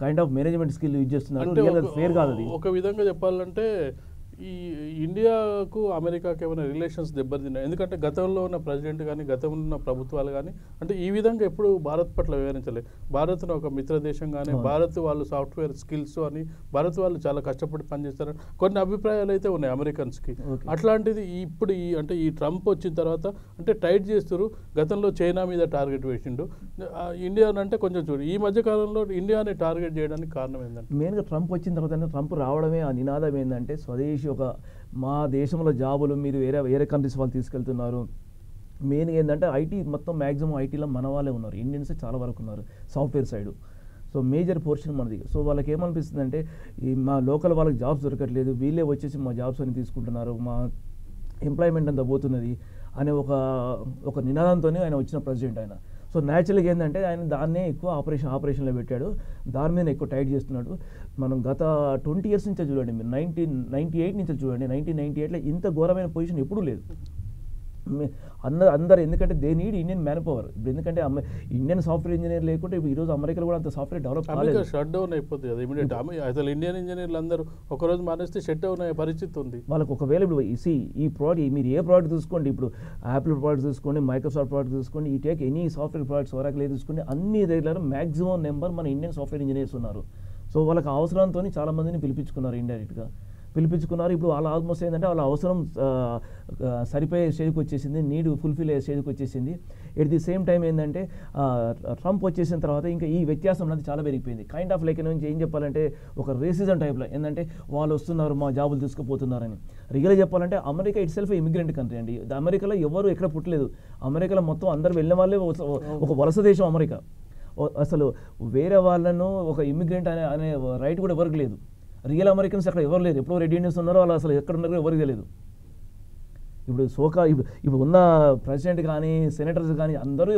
kind of management skill use చేస్తున్నారు. ఫేర్ కాదు అది. ఒక విధంగా చెప్పాలంటే ఈ ఇండియాకు అమెరికాకి ఏమైనా రిలేషన్స్ దెబ్బతిన్నాయి. ఎందుకంటే గతంలో ఉన్న ప్రెసిడెంట్ కానీ గతంలో ఉన్న ప్రభుత్వాలు కానీ అంటే ఈ విధంగా ఎప్పుడు భారత్ పట్ల వివరించలేదు. భారత్ను ఒక మిత్ర దేశం కానీ భారత్ వాళ్ళు సాఫ్ట్వేర్ స్కిల్స్ అని భారత్ వాళ్ళు చాలా కష్టపడి పనిచేస్తారని కొన్ని అభిప్రాయాలు అయితే ఉన్నాయి అమెరికన్స్కి. అట్లాంటిది ఇప్పుడు అంటే ఈ ట్రంప్ వచ్చిన తర్వాత అంటే టైట్ చేస్తారు. గతంలో చైనా మీద టార్గెట్ వేసిండు, ఇండియా అంటే కొంచెం చూడు ఈ మధ్య కాలంలో ఇండియాని టార్గెట్ చేయడానికి కారణం ఏంటంటే మెయిన్గా ట్రంప్ వచ్చిన తర్వాత ట్రంప్ రావడమే ఆ నినాదం ఏంటంటే స్వదేశీ మా దేశంలో జాబులు మీరు వేరే కంట్రీస్ వాళ్ళు తీసుకెళ్తున్నారు. మెయిన్గా ఏంటంటే ఐటీ మొత్తం మ్యాక్సిమం ఐటీలో మన వాళ్ళే ఉన్నారు, ఇండియన్స్ చాలా వరకు ఉన్నారు software side. So major portion మనది. సో వాళ్ళకి ఏమనిపిస్తుంది అంటే మా లోకల్ వాళ్ళకి జాబ్స్ దొరకట్లేదు, వీళ్ళే వచ్చేసి మా జాబ్స్ అని తీసుకుంటున్నారు, మా ఎంప్లాయ్మెంట్ అంతా పోతున్నది అనే ఒక నినాదంతో ఆయన వచ్చిన ప్రెసిడెంట్ ఆయన. సో న్యాచురల్గా ఏంటంటే ఆయన దాన్నే ఎక్కువ ఆపరేషన్లో పెట్టాడు, దాని మీద ఎక్కువ టైట్ చేస్తున్నాడు. మనం గత 20 years నుంచే చూడండి, మీరు 1998 నుంచి చూడండి, 1998లో ఇంత ఘోరమైన పొజిషన్ ఎప్పుడూ లేదు. అందరు ఎందుకంటే they need Indian man power. ఇప్పుడు ఎందుకంటే ఇండియన్ సాఫ్ట్వేర్ ఇంజనీర్ లేకుంటే ఇప్పుడు అమెరికాలో కూడా అంత సాఫ్ట్వేర్ డెవలప్ కాలేదు, షట్ డౌన్ అయిపోతుంది కదా ఇమీడియట్. అసలు ఇండియన్ ఇంజనీర్లు అందరూ ఒకరోజు మానేస్తే షట్ డౌన్ అయ్యే పరిస్థితి ఉంది వాళ్ళకి. ఒకవేళ ఇప్పుడు ఈ ప్రోడక్ట్ మీరు ఏ ప్రోడక్ట్ చూసుకోండి, ఇప్పుడు యాపిల్ ప్రోడక్ట్ చూసుకోండి, మైక్రోసాఫ్ట్ ప్రోడక్ట్ చూసుకోండి, ఈ టేక్ ఎనీ సాఫ్ట్వేర్ ప్రోడక్ట్స్ వరకు చూసుకోండి, అన్ని దగ్గర మ్యాక్సిమం నెంబర్ మన ఇండియన్ సాఫ్ట్వేర్ ఇంజనీర్స్ ఉన్నారు. సో వాళ్ళకి అవసరంతో చాలా మందిని పిలిపించుకున్నారు ఇండైరెక్ట్గా. పిలిపించుకున్నారు. ఇప్పుడు వాళ్ళ ఆల్మోస్ట్ ఏంటంటే వాళ్ళ అవసరం సరిపోయే స్టేజ్కి వచ్చేసింది, నీడ్ ఫుల్ఫిల్ అయ్యే స్టేజ్కి వచ్చేసింది. ఎట్ ది సేమ్ టైం ఏంటంటే ట్రంప్ వచ్చేసిన తర్వాత ఇంకా ఈ వ్యత్యాసం అనేది చాలా పెరిగిపోయింది. కైండ్ ఆఫ్ లైక్ నుంచి ఏం చెప్పాలంటే ఒక రేసిజం టైప్లో ఏంటంటే వాళ్ళు వస్తున్నారు మా జాబులు తీసుకుపోతున్నారని. రియల్గా చెప్పాలంటే America it self immigrant country అండి. అమెరికాలో ఎవరు ఎక్కడ పుట్టలేదు. అమెరికాలో మొత్తం అందరు వెళ్ళిన వాళ్ళే ఒక వలస దేశం అమెరికా. అసలు వేరే వాళ్ళను ఒక ఇమిగ్రెంట్ అనే రైట్ కూడా ఎవరికి లేదు. రియల్ అమెరికన్స్ అక్కడ ఎవరు లేరు. ఎప్పుడో రెడ్ ఇండియన్స్ ఉన్నారో వాళ్ళు అసలు ఎక్కడ ఉన్నారో ఎవరికి తెలియదు. ఇప్పుడు ఇప్పుడు ఉన్న ప్రెసిడెంట్ కానీ సెనేటర్స్ కానీ అందరూ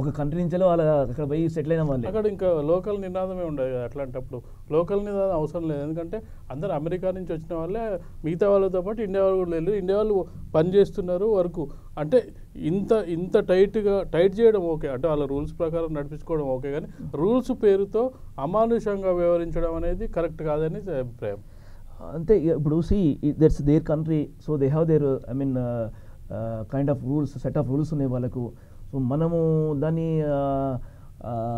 ఒక కంట్రీ నుంచి వాళ్ళ అక్కడ పోయి సెటిల్ అయిన వాళ్ళు. అక్కడ ఇంకా లోకల్ నినాదమే ఉండదు కదా. అట్లాంటప్పుడు లోకల్ నినాదం అవసరం లేదు. ఎందుకంటే అందరూ అమెరికా నుంచి వచ్చిన వాళ్ళే మిగతా వాళ్ళతో పాటు ఇండియా వాళ్ళు కూడా లేదు. ఇండియా వాళ్ళు పని చేస్తున్నారు వరకు. అంటే ఇంత టైట్ చేయడం ఓకే, అంటే వాళ్ళ రూల్స్ ప్రకారం నడిపించుకోవడం ఓకే, కానీ రూల్స్ పేరుతో అమానుషంగా వ్యవహరించడం అనేది కరెక్ట్ కాదని అభిప్రాయం. అంతే. ఇప్పుడు that's there country, so they have their kind of rules, set of rules ఉన్నాయి వాళ్ళకు. సో మనము దాన్ని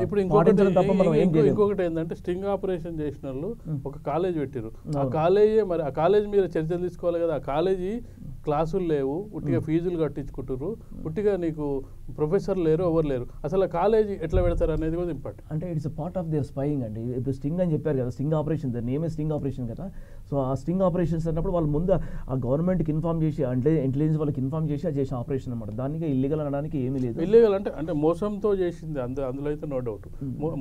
ఇప్పుడు ఇంకొకటి ఏంటంటే స్టింగ్ ఆపరేషన్ చేసిన వాళ్ళు ఒక కాలేజ్ పెట్టారు. ఆ కాలేజ్ మీద చర్చలు తీసుకోవాలి కదా. ఆ కాలేజీ క్లాసులు లేవు, ఉట్టిగా ఫీజులు కట్టించుకుంటారు, ఉట్టిగా నీకు ప్రొఫెసర్ లేరు, ఎవరు లేరు. అసలు ఆ కాలేజీ ఎట్లా పెడతారు అనేది కూడా ఇంపార్టెంట్. అంటే it's part of their spying అండి. ఇప్పుడు స్టింగ్ అని చెప్పారు కదా, స్టింగ్ ఆపరేషన్, దాని నేమే స్టింగ్ ఆపరేషన్ కదా. సో ఆ స్టింగ్ ఆపరేషన్స్ అన్నప్పుడు వాళ్ళు ముందు ఆ గవర్నమెంట్కి ఇన్ఫార్మ్ చేసి, అంటే ఇంటెలిజెన్స్ వాళ్ళకి ఇన్ఫార్మ్ చేసి అది చేసిన ఆపరేషన్ అనమాట. దానికి ఇల్లీగల్ అనడానికి ఏమీ లేదు. ఇల్లీగల్ అంటే మోసంతో చేసింది, అందులో అయితే నో డౌట్.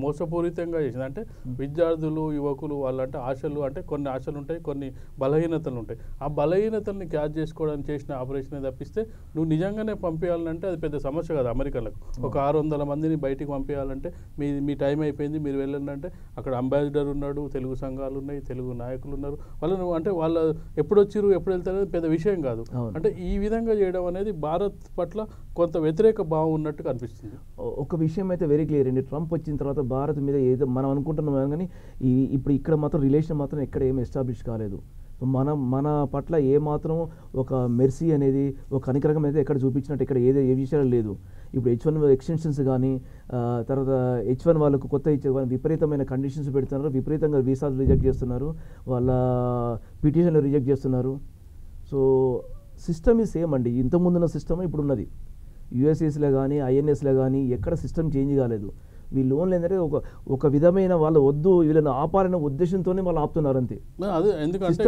మోసపూరితంగా చేసింది. అంటే విద్యార్థులు, యువకులు వాళ్ళంటే ఆశలు, అంటే కొన్ని ఆశలు ఉంటాయి, కొన్ని బలహీనతలు ఉంటాయి. ఆ బలహీనతల్ని క్యాచ్ చేసుకోవడానికి చేసిన ఆపరేషన్ తప్పిస్తే నువ్వు నిజంగానే పంపించాలంటే అది పెద్ద సమస్య కాదు. అమెరికాలకు ఒక 600 మందిని బయటికి పంపించాలంటే మీ టైం అయిపోయింది, మీరు వెళ్ళండి అంటే అక్కడ అంబాసిడర్ ఉన్నాడు, తెలుగు సంఘాలు ఉన్నాయి, తెలుగు నాయకులు ఉన్నారు. వాళ్ళు అంటే వాళ్ళు ఎప్పుడు వచ్చిరు ఎప్పుడు వెళ్తారు పెద్ద విషయం కాదు. అంటే ఈ విధంగా చేయడం అనేది భారత్ పట్ల కొంత వ్యతిరేక భావం ఉన్నట్టు కనిపిస్తుంది. ఒక విషయం అయితే వెరీ క్లియర్ అండి. ట్రంప్ వచ్చిన తర్వాత భారత్ మీద ఏదో మనం అనుకుంటున్నాం కానీ ఇప్పుడు ఇక్కడ మాత్రం రిలేషన్ మాత్రం ఎక్కడ ఏమి ఎస్టాబ్లిష్ కాలేదు. మన పట్ల ఏమాత్రం ఒక మెర్సీ అనేది, ఒక కనికరకం అనేది ఎక్కడ చూపించినట్టు ఇక్కడ ఏ విషయాలు లేదు. ఇప్పుడు H1 ఎక్స్టెన్షన్స్ కానీ, తర్వాత H1 వాళ్ళకు కొత్త ఇచ్చే విపరీతమైన కండిషన్స్ పెడుతున్నారు, విపరీతంగా వీసాలు రిజెక్ట్ చేస్తున్నారు, వాళ్ళ పిటిషన్లు రిజెక్ట్ చేస్తున్నారు. సో సిస్టమ్ ఈ సేమ్ అండి. ఇంతకుముందున్న సిస్టమ్ ఇప్పుడు ఉన్నది. యుఎస్ఎస్లో కానీ ఐఎన్ఎస్లో కానీ ఎక్కడ సిస్టమ్ చేంజ్ కాలేదు. వీళ్ళు ఓన్లీ ఏంటంటే ఒక విధమైన వాళ్ళు వద్దు వీళ్ళని ఆపాలనే ఉద్దేశంతోనే వాళ్ళు ఆపుతున్నారు అంతే. అదే ఎందుకంటే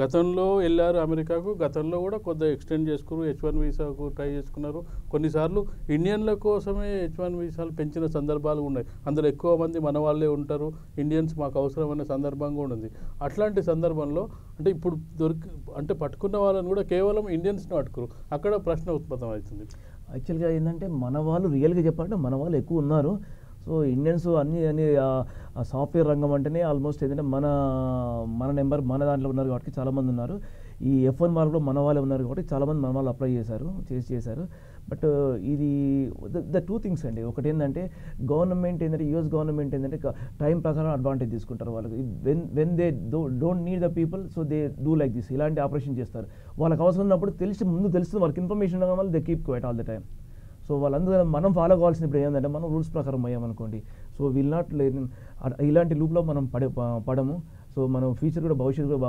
గతంలో వెళ్ళారు అమెరికాకు, గతంలో కూడా కొద్దిగా ఎక్స్టెండ్ చేసుకున్నారు, H1 వీసాకు ట్రై చేసుకున్నారు. కొన్నిసార్లు ఇండియన్ల కోసమే H1 వీసాలు పెంచిన సందర్భాలు ఉన్నాయి. అందులో ఎక్కువ మంది మన వాళ్ళే ఉంటారు, ఇండియన్స్ మాకు అవసరమైన సందర్భం కూడా ఉంది. అట్లాంటి సందర్భంలో అంటే ఇప్పుడు పట్టుకున్న వాళ్ళని కూడా కేవలం ఇండియన్స్ని పట్టుకురు, అక్కడ ప్రశ్న ఉత్పన్నం అవుతుంది. యాక్చువల్గా ఏంటంటే మన వాళ్ళు రియల్గా చెప్పాలంటే మన వాళ్ళు ఎక్కువ ఉన్నారు. సో ఇండియన్స్ అన్ని సాఫ్ట్వేర్ రంగం అంటేనే ఆల్మోస్ట్ ఏంటంటే మన నెంబర్ మన దాంట్లో ఉన్నారు కాబట్టి చాలామంది ఉన్నారు. ఈ F1 మార్కులో మన వాళ్ళే ఉన్నారు కాబట్టి చాలామంది మన వాళ్ళు అప్లై చేశారు. బట్ ఇది ద టూ థింగ్స్ అండి. ఒకటి ఏంటంటే గవర్నమెంట్ ఏంటంటే యూఎస్ గవర్నమెంట్ ఏంటంటే టైం ప్రకారం అడ్వాంటేజ్ తీసుకుంటారు. వాళ్ళకి when they don't need the people, so they do like this, ఇలాంటి ఆపరేషన్ చేస్తారు. వాళ్ళకి అవసరం ఉన్నప్పుడు ముందు తెలుస్తుంది, వాళ్ళకి ఇన్ఫర్మేషన్ ఉండడం వల్ల they keep quiet all the time. So వాళ్ళందరూ మనం ఫాలో కావాల్సిన ఇప్పుడు ఏంటంటే మనం రూల్స్ ప్రకారం పోయామనుకోండి, సో విల్ నాట్ ఇలాంటి లూప్లో మనం పడము. సో మనం ఫ్యూచర్ కూడా భవిష్యత్తు కూడా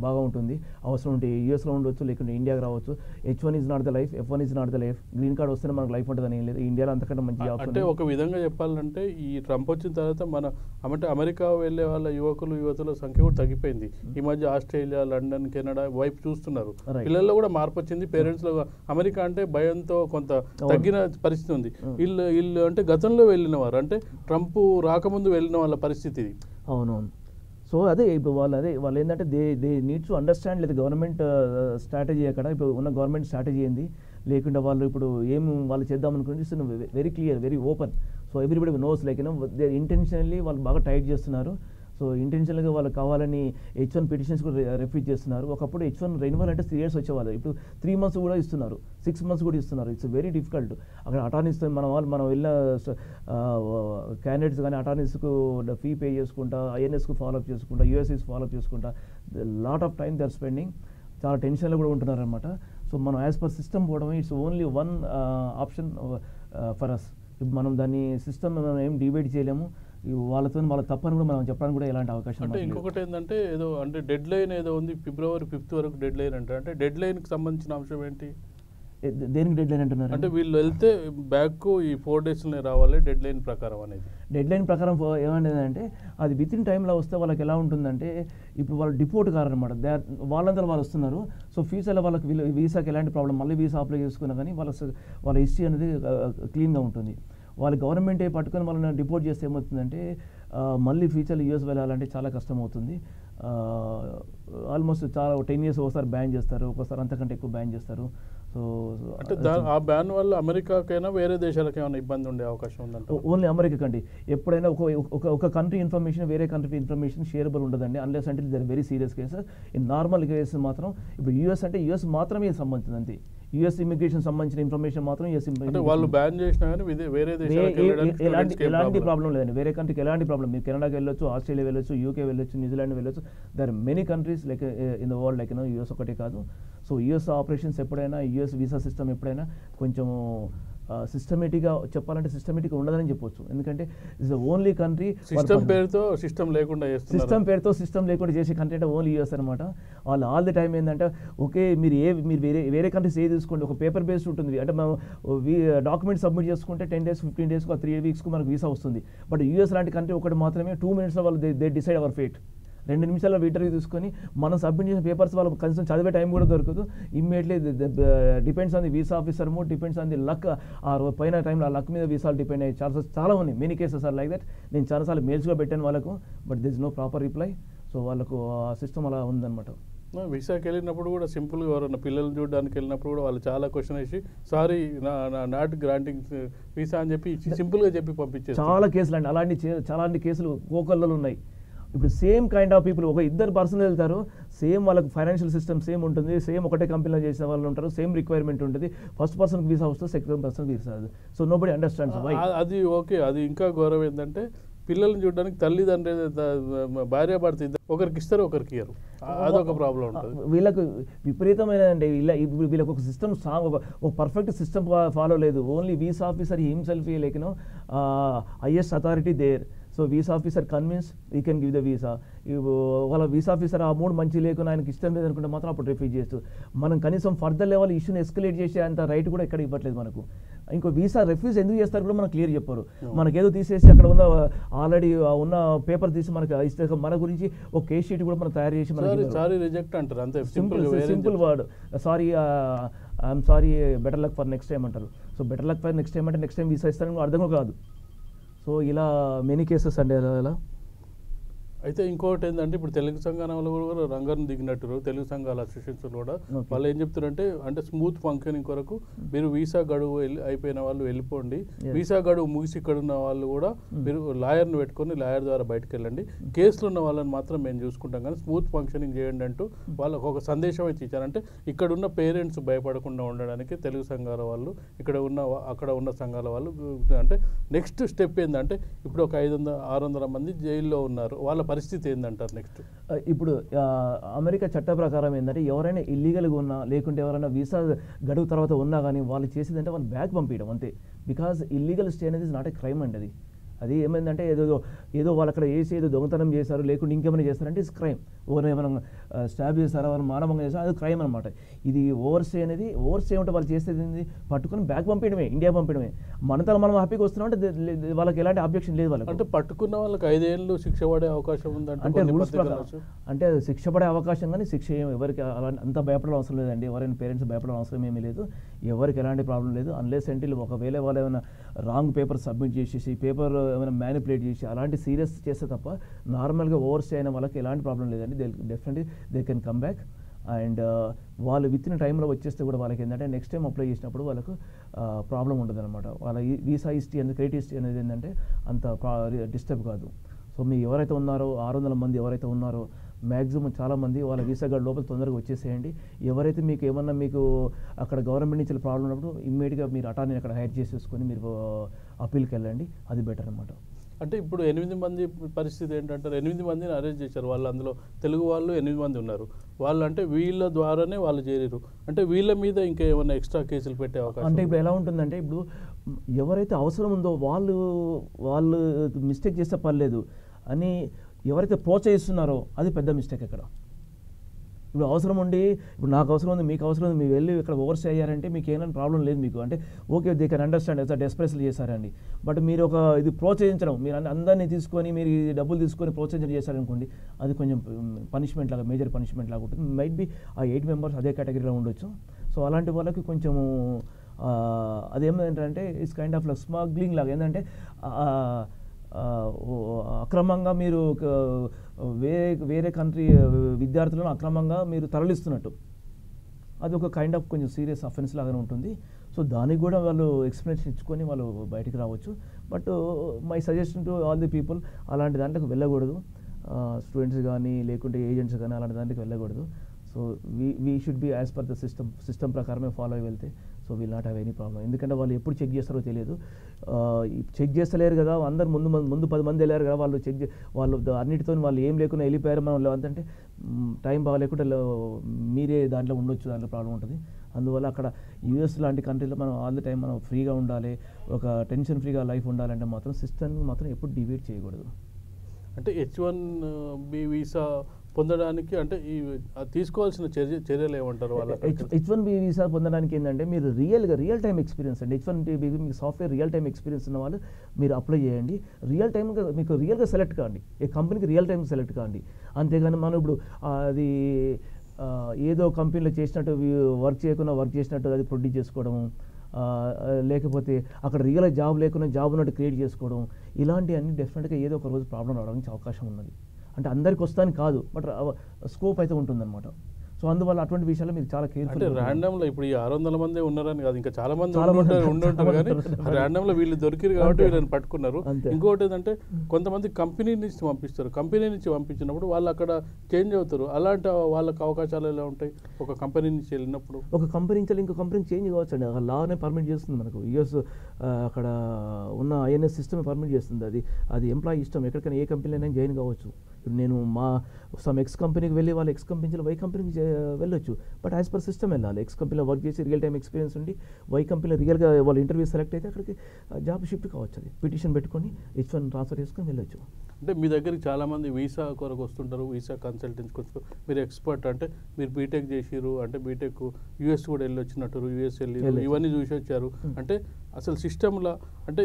బాగా ఉంటుంది. అవసరం ఉంటే యూఎస్లో ఉండొచ్చు, లేకుంటే ఇండియాకి రావచ్చు. H1 is not the life, F1 is not the life. Green card వస్తేనే మనకు లైఫ్ ఉంటుందని ఏం లేదు. ఇండియాలో అంతకంటే మంచి ఆప్షన్. అంటే ఒక విధంగా చెప్పాలంటే ఈ ట్రంప్ వచ్చిన తర్వాత అంటే అమెరికా వెళ్ళే వాళ్ళ యువతుల సంఖ్య కూడా తగ్గిపోయింది. ఈ మధ్య ఆస్ట్రేలియా, లండన్, కెనడా వైపు చూస్తున్నారు. పిల్లల్లో కూడా మార్పు వచ్చింది. పేరెంట్స్లో అమెరికా అంటే భయంతో కొంత తగ్గిన పరిస్థితి ఉంది. వీళ్ళు అంటే గతంలో వెళ్ళిన వారు, అంటే ట్రంప్ రాకముందు వెళ్ళిన వాళ్ళ పరిస్థితి ఇది. అవునవును. సో ఇప్పుడు వాళ్ళు ఏంటంటే దే నీడ్స్ టు అండర్స్టాండ్ లేదు గవర్నమెంట్ స్ట్రాటజీ అక్కడ ఇప్పుడు ఉన్న గవర్నమెంట్ స్ట్రాటజీ ఏంది, లేకుండా వాళ్ళు ఇప్పుడు వాళ్ళు చేద్దాం అనుకుంటే very clear, very open. So everybody knows like they intentionally వాళ్ళు బాగా టైట్ చేస్తున్నారు. సో ఇంటెన్షనల్గా వాళ్ళు కావాలని H1 పిటిషన్స్ కూడా రిఫ్యూజ్ చేస్తున్నారు. ఒకప్పుడు H1 రెన్యువల్ అంటే 3 years వచ్చేవాళ్ళు, ఇప్పుడు 3 months కూడా ఇస్తున్నారు, 6 months కూడా ఇస్తున్నారు. It's very difficult. అక్కడ అటార్నీస్ మనం వెళ్ళిన క్యాండిడేట్స్ కానీ అటార్నీస్కు ఫీ పే చేసుకుంటా, ఐఎన్ఎస్కు ఫాలోఅప్ చేసుకుంటా, యూఎస్ఎస్ ఫాలోఅప్ చేసుకుంటా, lot of time they are spending. చాలా టెన్షన్లో కూడా ఉంటున్నారనమాట. సో మనం యాజ్ పర్ సిస్టమ్ పోవడం it's only one option for us. ఇప్పుడు మనం దాన్ని సిస్టమ్ మనం ఏం డివైడ్ చేయలేము. వాళ్ళతో వాళ్ళ తప్పని కూడా మనం చెప్పడానికి కూడా ఎలాంటి అవకాశం అంటే మాకు లేదు. ఇంకొకటి ఏంటంటే ఏదో అంటే డెడ్ లైన్ ఏదో ఉంది ఫిబ్రవరి 5th వరకు డెడ్ లైన్ అంటారు. అంటే డెడ్ లైన్కి సంబంధించిన అంశం ఏంటి? దేనికి డెడ్ లైన్ అంటున్నారు? అంటే వీళ్ళు వెళ్తే బ్యాక్ ఈ 4 daysలోనే రావాలి డెడ్ లైన్ ప్రకారం అనేది. డెడ్ లైన్ ప్రకారం ఏమంటుందంటే అది విత్ ఇన్ టైంలో వస్తే వాళ్ళకి ఎలా ఉంటుందంటే ఇప్పుడు వాళ్ళు డిపోర్ట్ కారనమాట. వాళ్ళంతా వాళ్ళు వస్తున్నారు. సో ఫ్యూచర్లో వాళ్ళకి వీసాకి ఎలాంటి ప్రాబ్లం, మళ్ళీ వీసా అప్లై చేసుకున్నా కానీ వాళ్ళ హిస్టరీ అనేది క్లీన్గా ఉంటుంది. వాళ్ళు గవర్నమెంట్ పట్టుకొని వాళ్ళని డిపోర్ట్ చేస్తే ఏమవుతుందంటే మళ్ళీ ఫ్యూచర్లో యూఎస్ వెళ్ళాలంటే చాలా కష్టం అవుతుంది. ఆల్మోస్ట్ చాలా 10 years ఒకసారి బ్యాన్ చేస్తారు, ఒకసారి అంతకంటే ఎక్కువ బ్యాన్ చేస్తారు. సో అంటే ఆ బ్యాన్ వల్ల అమెరికాకైనా వేరే దేశాలకు ఏమైనా ఇబ్బంది ఉండే అవకాశం ఉందంట? ఓన్లీ అమెరికా కండి. ఎప్పుడైనా ఒక కంట్రీ ఇన్ఫర్మేషన్ వేరే కంట్రీ ఇన్ఫర్మేషన్ షేరబుల్ ఉండదండి, అన్లెస్ అంటే there very serious cases. In normal cases మాత్రం ఇప్పుడు యూఎస్ అంటే యూఎస్ మాత్రమే సంబంధించింది అంతే. యూఎస్ ఇమిగ్రేషన్ సంబంధించిన ఇన్ఫర్మేషన్ మాత్రం యూఎస్ అంటే వాళ్ళు బ్యాన్ చేసినా కానీ వేరే దేశాలకు ఎలాంటి ప్రాబ్లం లేదండి. వేరే కంట్రీకి ఎలాంటి ప్రాబ్లం, మీరు కెనడాకి వెళ్ళొచ్చు, ఆస్ట్రేలియా వెళ్ళొచ్చు, యూకే వెళ్ళొచ్చు, న్యూజిలాండ్ వెళ్ళొచ్చు. There are many countries like in the world, like US ఒకటే కాదు. సో యూఎస్ ఆపరేషన్స్ ఎప్పుడైనా, యూఎస్ వీసా సిస్టమ్ ఎప్పుడైనా కొంచెం సిస్టమేటిక్గా చెప్పాలంటే సిస్టమేటిక్గా ఉండదని చెప్పొచ్చు. ఎందుకంటే it's the only country system పేరుతో సిస్టమ్ లేకుండా సిస్టమ్ లేకుండా చేసే కంట్రీ అంటే ఓన్లీ యూఎస్ అనమాట. వాళ్ళు ఆల్ ది టైం ఏంటంటే ఓకే మీరు వేరే కంట్రీస్ ఏ తీసుకోండి, ఒక పేపర్ బేస్డ్ ఉంటుంది. అంటే మనం డాక్యుమెంట్ సబ్మిట్ చేసుకుంటే 10 days 15 days 3 weeks మనకు వీసా వస్తుంది. బట్ యూఎస్ లాంటి కంట్రీ ఒకటి మాత్రమే 2 minutes వాళ్ళు దే డిసైడ్ అవర్ ఫేట్. 2 నిమిషాల్లో ఇంటర్వ్యూ తీసుకొని మనం సబ్మిట్ చేసిన పేపర్స్ వాళ్ళకి కనీసం చదివే టైం కూడా దొరకదు. Immediately depends on the visa officer mode, depends on the luck. ఆ పైన టైంలో ఆ లక్ మీద వీసాలు డిపెండ్ అయ్యే ఛాన్సెస్ చాలా ఉన్నాయి. Many cases are like that. నేను చాలాసార్లు మెయిల్స్గా పెట్టాను వాళ్ళకు, but this no proper reply. So వాళ్ళకు ఆ సిస్టమ్ అలా ఉందన్నమాట. వీసాకి వెళ్ళినప్పుడు కూడా సింపుల్గా ఎవరన్నా పిల్లల్ని చూడడానికి వెళ్ళినప్పుడు కూడా వాళ్ళు చాలా క్వశ్చన్ వేసి సారీ నాట్ గ్రాంటింగ్ వీసా అని చెప్పి సింపుల్గా చెప్పి పంపించేస్తారు. చాలా కేసులు అండి అలాంటి కేసులు కోకల్లో ఉన్నాయి. ఇప్పుడు సేమ్ కైండ్ ఆఫ్ పీపుల్, ఒక ఇద్దరు పర్సన్ వెళ్తారు, సేమ్ వాళ్ళకి ఫైనాన్షియల్ సిస్టమ్ సేమ్ ఉంటుంది, సేమ్ ఒకటే కంపెనీలో చేసిన వాళ్ళు ఉంటారు, సేమ్ రిక్వైర్మెంట్ ఉంటుంది. ఫస్ట్ పర్సన్కి వీసా వస్తుంది, సెకండ్ పర్సన్కి వీసా రాదు. So nobody understands why. అది ఓకే. అది ఇంకా గౌరవం ఏంటంటే పిల్లల్ని చూడడానికి తల్లిదండ్రులు భార్య భర్త ఇద్దరు ఒకరికి ఇస్తారు, ఒకరికి ఇయ్యరు. అదొక ప్రాబ్లం ఉంటుంది. వీళ్ళకు విపరీతమైనదండి. వీళ్ళకి ఒక సిస్టమ్ స్ట్రాంగ్, ఒక పర్ఫెక్ట్ సిస్టమ్ ఫాలో లేదు. Only visa officer himself like highest authority there. So visa officer convince we can give the visa. వాళ్ళ వీసా ఆఫీసర్ ఆ మూడు మంచి లేకుండా ఆయనకి ఇష్టం లేదనుకుంటే మాత్రం అప్పుడు రిఫ్యూజ్ చేస్తూ మనం కనీసం ఫర్దర్ లెవెల్ ఇష్యూని ఎస్కలేట్ చేసే అంత రైట్ కూడా ఎక్కడ ఇవ్వట్లేదు మనకు. ఇంకో వీసా రిఫ్యూజ్ ఎందుకు చేస్తారు కూడా మనకు క్లియర్ చెప్పారు. మనకేదో తీసేసి అక్కడ ఉన్న ఆల్రెడీ ఉన్న పేపర్ తీసి మనకు ఇస్తే మన గురించి ఒక కేస్ షీట్ కూడా మనం తయారు చేసి సారీ రిజెక్ట్ అంటారు అంతే. Simple word sorry, I'm sorry, better luck for next time అంటారు. So better luck for next time అంటే నెక్స్ట్ టైం వీసా ఇస్తారని అర్థం కాదు. సో ఇలా మెనీ కేసెస్ అండి అలా. అయితే ఇంకోటి ఏంటంటే ఇప్పుడు తెలుగు సంఘాల కూడా రంగం దిగినట్టు తెలుగు సంఘాల అసోసియేషన్స్ కూడా వాళ్ళు ఏం చెప్తారంటే అంటే స్మూత్ ఫంక్షనింగ్ కొరకు మీరు వీసా గడువు అయిపోయిన వాళ్ళు వెళ్ళిపోండి, వీసా గడువు ముగిసి ఇక్కడ ఉన్న వాళ్ళు కూడా మీరు లాయర్ని పెట్టుకొని లాయర్ ద్వారా బయటకు వెళ్ళండి, కేసులు ఉన్న వాళ్ళని మాత్రం మేము చూసుకుంటాం కానీ స్మూత్ ఫంక్షనింగ్ చేయండి అంటూ వాళ్ళకు ఒక సందేశం అయితే ఇచ్చారంటే ఇక్కడ ఉన్న పేరెంట్స్ భయపడకుండా ఉండడానికి తెలుగు సంఘాల వాళ్ళు అక్కడ ఉన్న సంఘాల వాళ్ళు అంటే నెక్స్ట్ స్టెప్ ఏంటంటే ఇప్పుడు ఒక 500-600 మంది జైల్లో ఉన్నారు, వాళ్ళ పరిస్థితి ఏంటంటారు నెక్స్ట్? ఇప్పుడు అమెరికా చట్ట ప్రకారం ఏంటంటే ఎవరైనా ఇల్లీగల్గా ఉన్నా లేకుంటే ఎవరైనా వీసా గడువు తర్వాత ఉన్నా కానీ వాళ్ళు చేసేదంటే వాళ్ళు బ్యాక్ పంపించడం అంతే. బికాజ్ ఇల్లీగల్ స్టే అనేది నాట్ ఏ క్రైమ్ అండి. అది ఏమైందంటే ఏదో వాళ్ళు అక్కడ వేసి ఏదో దొంగతనం చేశారు లేకుంటే ఇంకేమైనా చేస్తారంటే ఇట్స్ క్రైమ్. ఓవర్ ఏమైనా స్టాబ్ చేస్తారా, వాళ్ళు మానవంగా చేస్తారా, అది క్రైమ్ అనమాట. ఇది ఓవర్స్టే ఉంటే వాళ్ళు చేసేది పట్టుకొని బ్యాక్ పంపించడమే, ఇండియా పంపించడమే. మనతో మనం హ్యాపీగా వస్తున్నాం అంటే వాళ్ళకి ఎలాంటి అబ్జెక్షన్ లేదు వాళ్ళకి. అంటే పట్టుకున్న వాళ్ళకి 5 ఏళ్ళు శిక్ష పడే అవకాశం అంటే రూల్స్ ప్రకారం అంటే శిక్ష పడే అవకాశం కానీ శిక్ష ఎవరికి అంత భయపడడం అవసరం లేదండి. ఎవరైనా పేరెంట్స్ భయపడడం అవసరం ఏమీ లేదు, ఎవరికి ఎలాంటి ప్రాబ్లం లేదు. అన్లెస్ అంటే ఒకవేళ వాళ్ళు ఏమైనా రాంగ్ పేపర్ సబ్మిట్ చేసేసి పేపర్ ఏమైనా మ్యానిపులేట్ చేసి అలాంటి సీరియస్ చేస్తే తప్ప నార్మల్గా ఓవర్స్టే అయిన వాళ్ళకి ఎలాంటి ప్రాబ్లం లేదండి. Definitely they can come back. And వాళ్ళు విత్ ఇన్ టైంలో వచ్చేస్తే కూడా వాళ్ళకి ఏంటంటే నెక్స్ట్ టైం అప్లై చేసినప్పుడు వాళ్ళకు ప్రాబ్లం ఉండదు అనమాట. వాళ్ళ వీసా హిస్టరీ అనేది క్రెడిట్ హిస్టరీ అనేది ఏంటంటే అంత డిస్టర్బ్ కాదు. సో మీ ఎవరైతే ఉన్నారో 600 మంది ఎవరైతే ఉన్నారో మ్యాక్సిమం చాలామంది వాళ్ళ వీసా గార్డ్ లోపల తొందరగా వచ్చేసేయండి. ఎవరైతే మీకు ఏమన్నా మీకు అక్కడ గవర్నమెంట్ నుంచి ప్రాబ్లం ఉన్నప్పుడు ఇమ్మీడియట్గా మీరు అటార్నీ అక్కడ హైర్ చేసేసుకొని మీరు అప్పీల్కి వెళ్ళండి, అది బెటర్ అనమాట. అంటే ఇప్పుడు 8 మంది పరిస్థితి ఏంటంటారు? 8 మందిని అరెస్ట్ చేశారు. వాళ్ళు అందులో తెలుగు వాళ్ళు 8 మంది ఉన్నారు. వాళ్ళు అంటే వీళ్ళ ద్వారానే వాళ్ళు చేరారు. అంటే వీళ్ళ మీద ఇంకా ఏమైనా ఎక్స్ట్రా కేసులు పెట్టే అవకాశం అంటే ఇప్పుడు ఎలా ఉంటుందంటే ఇప్పుడు ఎవరైతే అవసరం ఉందో వాళ్ళు వాళ్ళు మిస్టేక్ చేస్తే పర్లేదు అని ఎవరైతే ప్రోత్సహిస్తున్నారో అది పెద్ద మిస్టేక్ ఇక్కడ. ఇప్పుడు అవసరం ఉండి ఇప్పుడు నాకు అవసరం ఉంది, మీకు అవసరం ఉంది, మీరు వెళ్ళి ఇక్కడ ఓవర్స్ అయ్యారంటే మీకు ఏమైనా ప్రాబ్లం లేదు మీకు. అంటే okay, they can understand as డెస్పరేస్లు చేశారండి. బట్ మీరు ఒక ఇది ప్రోత్సహించడం, మీరు అందరినీ తీసుకొని మీరు ఈ డబ్బులు తీసుకొని ప్రోత్సహించడం చేశారనుకోండి, అది కొంచెం పనిష్మెంట్ లాగా, మేజర్ పనిష్మెంట్ లాగా ఉంటుంది. మైట్ బి ఆ 8 మెంబర్స్ అదే కేటగిరీలో ఉండొచ్చు. సో అలాంటి వాళ్ళకి కొంచెము అదేంటంటే ఇట్స్ కైండ్ ఆఫ్ స్మగ్లింగ్ లాగా. ఏంటంటే అక్రమంగా మీరు వేరే కంట్రీ విద్యార్థులను అక్రమంగా మీరు తరలిస్తున్నట్టు, అది ఒక కైండ్ ఆఫ్ కొంచెం సీరియస్ అఫెన్స్ లాగానే ఉంటుంది. సో దానికి కూడా వాళ్ళు ఎక్స్ప్లెనేషన్ ఇచ్చుకొని వాళ్ళు బయటికి రావచ్చు. But my suggestion to all the people అలాంటి దాంట్లోకి వెళ్ళకూడదు. స్టూడెంట్స్ కానీ లేకుంటే ఏజెంట్స్ కానీ అలాంటి దాంట్లోకి వెళ్ళకూడదు. So we should be as per the system ప్రకారమే ఫాలో అయి వెళ్తే so will not have any problem. ఎందుకంటే వాళ్ళు ఎప్పుడు చెక్ చేస్తారో తెలియదు. చెక్ చేస్తలేరు కదా, అందరు ముందు 10 మంది వెళ్ళారు కదా, వాళ్ళు అన్నిటితో వాళ్ళు ఏం లేకుండా వెళ్ళిపోయారు. మనం అంతంటే టైం బాగాలేకుండా మీరే దాంట్లో ఉండొచ్చు, దాంట్లో ప్రాబ్లం ఉంటుంది. అందువల్ల అక్కడ యూఎస్ లాంటి కంట్రీలో మనం ఆల్ ది టైం మనం ఫ్రీగా ఉండాలి, ఒక టెన్షన్ ఫ్రీగా లైఫ్ ఉండాలంటే మాత్రం సిస్టమ్ మాత్రం ఎప్పుడు డివేట్ చేయకూడదు. అంటే H1B వీసా పొందడానికి అంటే ఈ తీసుకోవాల్సిన చర్యలు ఏమంటారు? H1B వీసా పొందడానికి ఏంటంటే మీరు రియల్ టైం ఎక్స్పీరియన్స్ అండి. H1B మీకు సాఫ్ట్వేర్ రియల్ టైం ఎక్స్పీరియన్స్ ఉన్న వాళ్ళు మీరు అప్లై చేయండి. రియల్ టైంగా మీకు రియల్గా సెలెక్ట్ కాండి, ఏ కంపెనీకి రియల్ టైంకి సెలెక్ట్ కాండి. అంతేగాని మనం ఇప్పుడు అది ఏదో కంపెనీలో చేసినట్టు వర్క్ చేసినట్టు అది ప్రొడ్యూస్ చేసుకోవడము, లేకపోతే అక్కడ రియల్ జాబ్ లేకుండా జాబ్ ఉన్నట్టు క్రియేట్ చేసుకోవడం, ఇలాంటివన్నీ డెఫినెట్గా ఏదో ఒక రోజు ప్రాబ్లం రావడానికి అవకాశం ఉన్నది. అంటే అందరికి వస్తానికి కాదు, బట్ స్కోప్ అయితే ఉంటుందన్నమాట. సో అందువల్ల అటువంటి విషయాలు మీరు చాలా కేర్ఫుల్. అంటే ర్యాండమ్లో ఇప్పుడు ఈ 600 మంది ఉన్నారని కాదు, ఇంకా చాలా మంది ఉండుంటారు కానీ ర్యాండమ్లో వీళ్ళు దొరికిరు కాబట్టి వీళ్ళని పట్టుకున్నారు. ఇంకోటి ఏంటంటే కొంతమంది కంపెనీ నుంచి పంపిస్తారు. కంపెనీ నుంచి పంపించినప్పుడు వాళ్ళు అక్కడ చేంజ్ అవుతారు. అలాంటి వాళ్ళకి అవకాశాలు ఎలా ఉంటాయి? ఒక కంపెనీ నుంచి వెళ్ళినప్పుడు ఒక కంపెనీ నుంచి ఇంకో కంపెనీకి చేంజ్ కావచ్చు అండి. లానే పర్మిట్ చేస్తుంది మనకు. యూఎస్ అక్కడ ఉన్న ఐఎన్ఎస్ సిస్టమ్ పర్మిట్ చేస్తుంది. అది ఎంప్లాయీ ఇష్టం, ఎక్కడికైనా ఏ కంపెనీలో జాయిన్ కావచ్చు. ఇప్పుడు నేను సమ్ ఎక్స్ కంపెనీకి వెళ్ళి వాళ్ళ ఎక్స్ కంపెనీ వై కంపెనీకి వెళ్ళొచ్చు, బట్ యాజ్ పర్ సిస్టమ్ వెళ్ళాలి. ఎక్స్ కంపెనీలో వర్క్ చేసి రియల్ టైం ఎక్స్పీరియన్స్ ఉండి వై కంపెనీలో రియల్గా వాళ్ళు ఇంటర్వ్యూ సెలెక్ట్ అయితే అక్కడికి జాబ్ షిఫ్ట్ కావచ్చు. అది పిటిషన్ పెట్టుకొని H1 ట్రాన్స్ఫర్ చేసుకొని వెళ్ళొచ్చు. అంటే మీ దగ్గరికి చాలామంది వీసా కొరకు వస్తుంటారు, వీసా కన్సల్టెన్సీ కోసం. మీరు ఎక్స్పర్ట్, అంటే మీరు బీటెక్ చేసిరు, అంటే బీటెక్ యూఎస్ కూడా వెళ్ళి వచ్చినట్టు, యూఎస్ వెళ్ళి ఇవన్నీ చూసి వచ్చారు. అంటే అసలు సిస్టమ్లో అంటే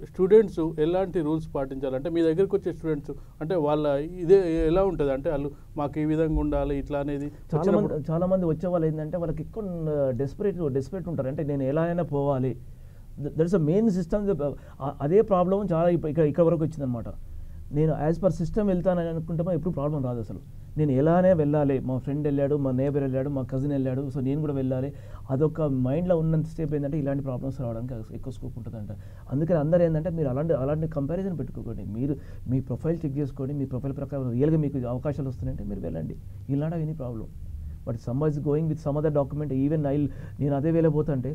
స్టూడెంట్స్ ఎలాంటి రూల్స్ పాటించాలంటే మీ దగ్గరికి వచ్చే స్టూడెంట్స్ అంటే వాళ్ళ ఇదే ఎలా ఉంటుంది అంటే వాళ్ళు మాకు ఈ విధంగా ఉండాలి ఇట్లా అనేది? చాలా మంది వచ్చే వాళ్ళు ఏంటంటే వాళ్ళకి ఎక్కువ డెస్పరేట్ ఉంటారు. అంటే నేను ఎలా అయినా పోవాలి, that is a main system. అదే ప్రాబ్లం చాలా ఇక్కడ వరకు వచ్చిందనమాట. నేను యాజ్ పర్ సిస్టమ్ వెళ్తానని అనుకుంటే ఎప్పుడు ప్రాబ్లం రాదు. అసలు నేను ఎలానే వెళ్ళాలి, మా ఫ్రెండ్ వెళ్ళాడు, మా నేబర్ వెళ్ళాడు, మా కజిన్ వెళ్ళాడు, సో నేను కూడా వెళ్ళాలి, అదొక మైండ్లో ఉన్నంత స్టేప్ ఏంటంటే ఇలాంటి ప్రాబ్లమ్స్ రావడానికి ఎక్కువ స్కోప్ ఉంటుందంట. అందుకని అందరూ ఏంటంటే మీరు అలాంటి కంపారిజన్ పెట్టుకోకండి. మీరు మీ ప్రొఫైల్ చెక్ చేసుకోండి, మీ ప్రొఫైల్ ప్రకారం రియల్గా మీకు అవకాశాలు వస్తున్నాయంటే మీరు వెళ్ళండి, ఇలాంటి any problem. But some is going with some other document, even నేను అదే వెళ్ళబోతుంటే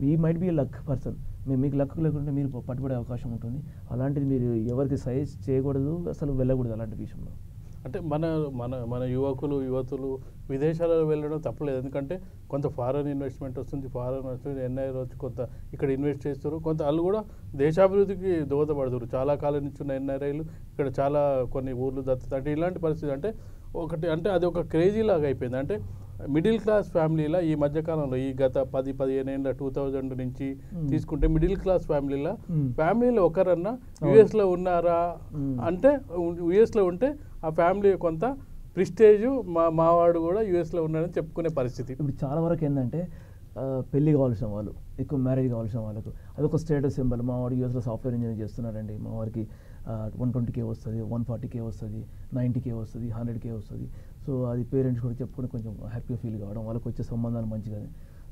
he might be luck person, మీకు లక్ లేకుంటే మీరు పట్టుబడే అవకాశం ఉంటుంది. అలాంటిది మీరు ఎవరికి సజెస్ట్ చేయకూడదు, అసలు వెళ్ళకూడదు అలాంటి విషయంలో. అంటే మన యువతులు విదేశాలలో వెళ్ళడం తప్పలేదు. ఎందుకంటే కొంత ఫారెన్ ఇన్వెస్ట్మెంట్ వస్తుంది, ఎన్ఐ వచ్చి కొంత ఇక్కడ ఇన్వెస్ట్ చేస్తారు, కొంత వాళ్ళు కూడా దేశాభివృద్ధికి దోహదపడుతారు. చాలా కాలం నుంచి ఉన్న ఎన్ఆర్ఐలు ఇక్కడ చాలా కొన్ని ఊర్లు దత్తత, అంటే ఇలాంటి పరిస్థితి అంటే ఒకటి అంటే అది ఒక క్రేజీ లాగా అయిపోయింది. అంటే మిడిల్ క్లాస్ ఫ్యామిలీలో ఈ మధ్యకాలంలో ఈ గత 10-15 ఏళ్ళ 2000 నుంచి తీసుకుంటే మిడిల్ క్లాస్ ఫ్యామిలీలో ఒకరన్నా యుఎస్లో ఉన్నారా అంటే యుఎస్లో ఉంటే ఆ ఫ్యామిలీ కొంత ప్రిస్టేజ్, మావాడు కూడా యుఎస్లో ఉన్నాడని చెప్పుకునే పరిస్థితి. ఇప్పుడు చాలా వరకు ఏంటంటే పెళ్ళి కావాల్సిన వాళ్ళు, ఎక్కువ మ్యారేజ్ కావాల్సిన వాళ్ళకు అదొక స్టేటస్ సింబల్. మా వాడు యూఎస్లో సాఫ్ట్వేర్ ఇంజనీర్ చేస్తున్నాడండి, మా వారికి 120K వస్తుంది, 140K వస్తుంది, 90K వస్తుంది, 100K వస్తుంది. సో అది పేరెంట్స్ కూడా చెప్పుకొని కొంచెం హ్యాపీగా ఫీల్ కావడం, వాళ్ళకి వచ్చే సంబంధాలు మంచిగా.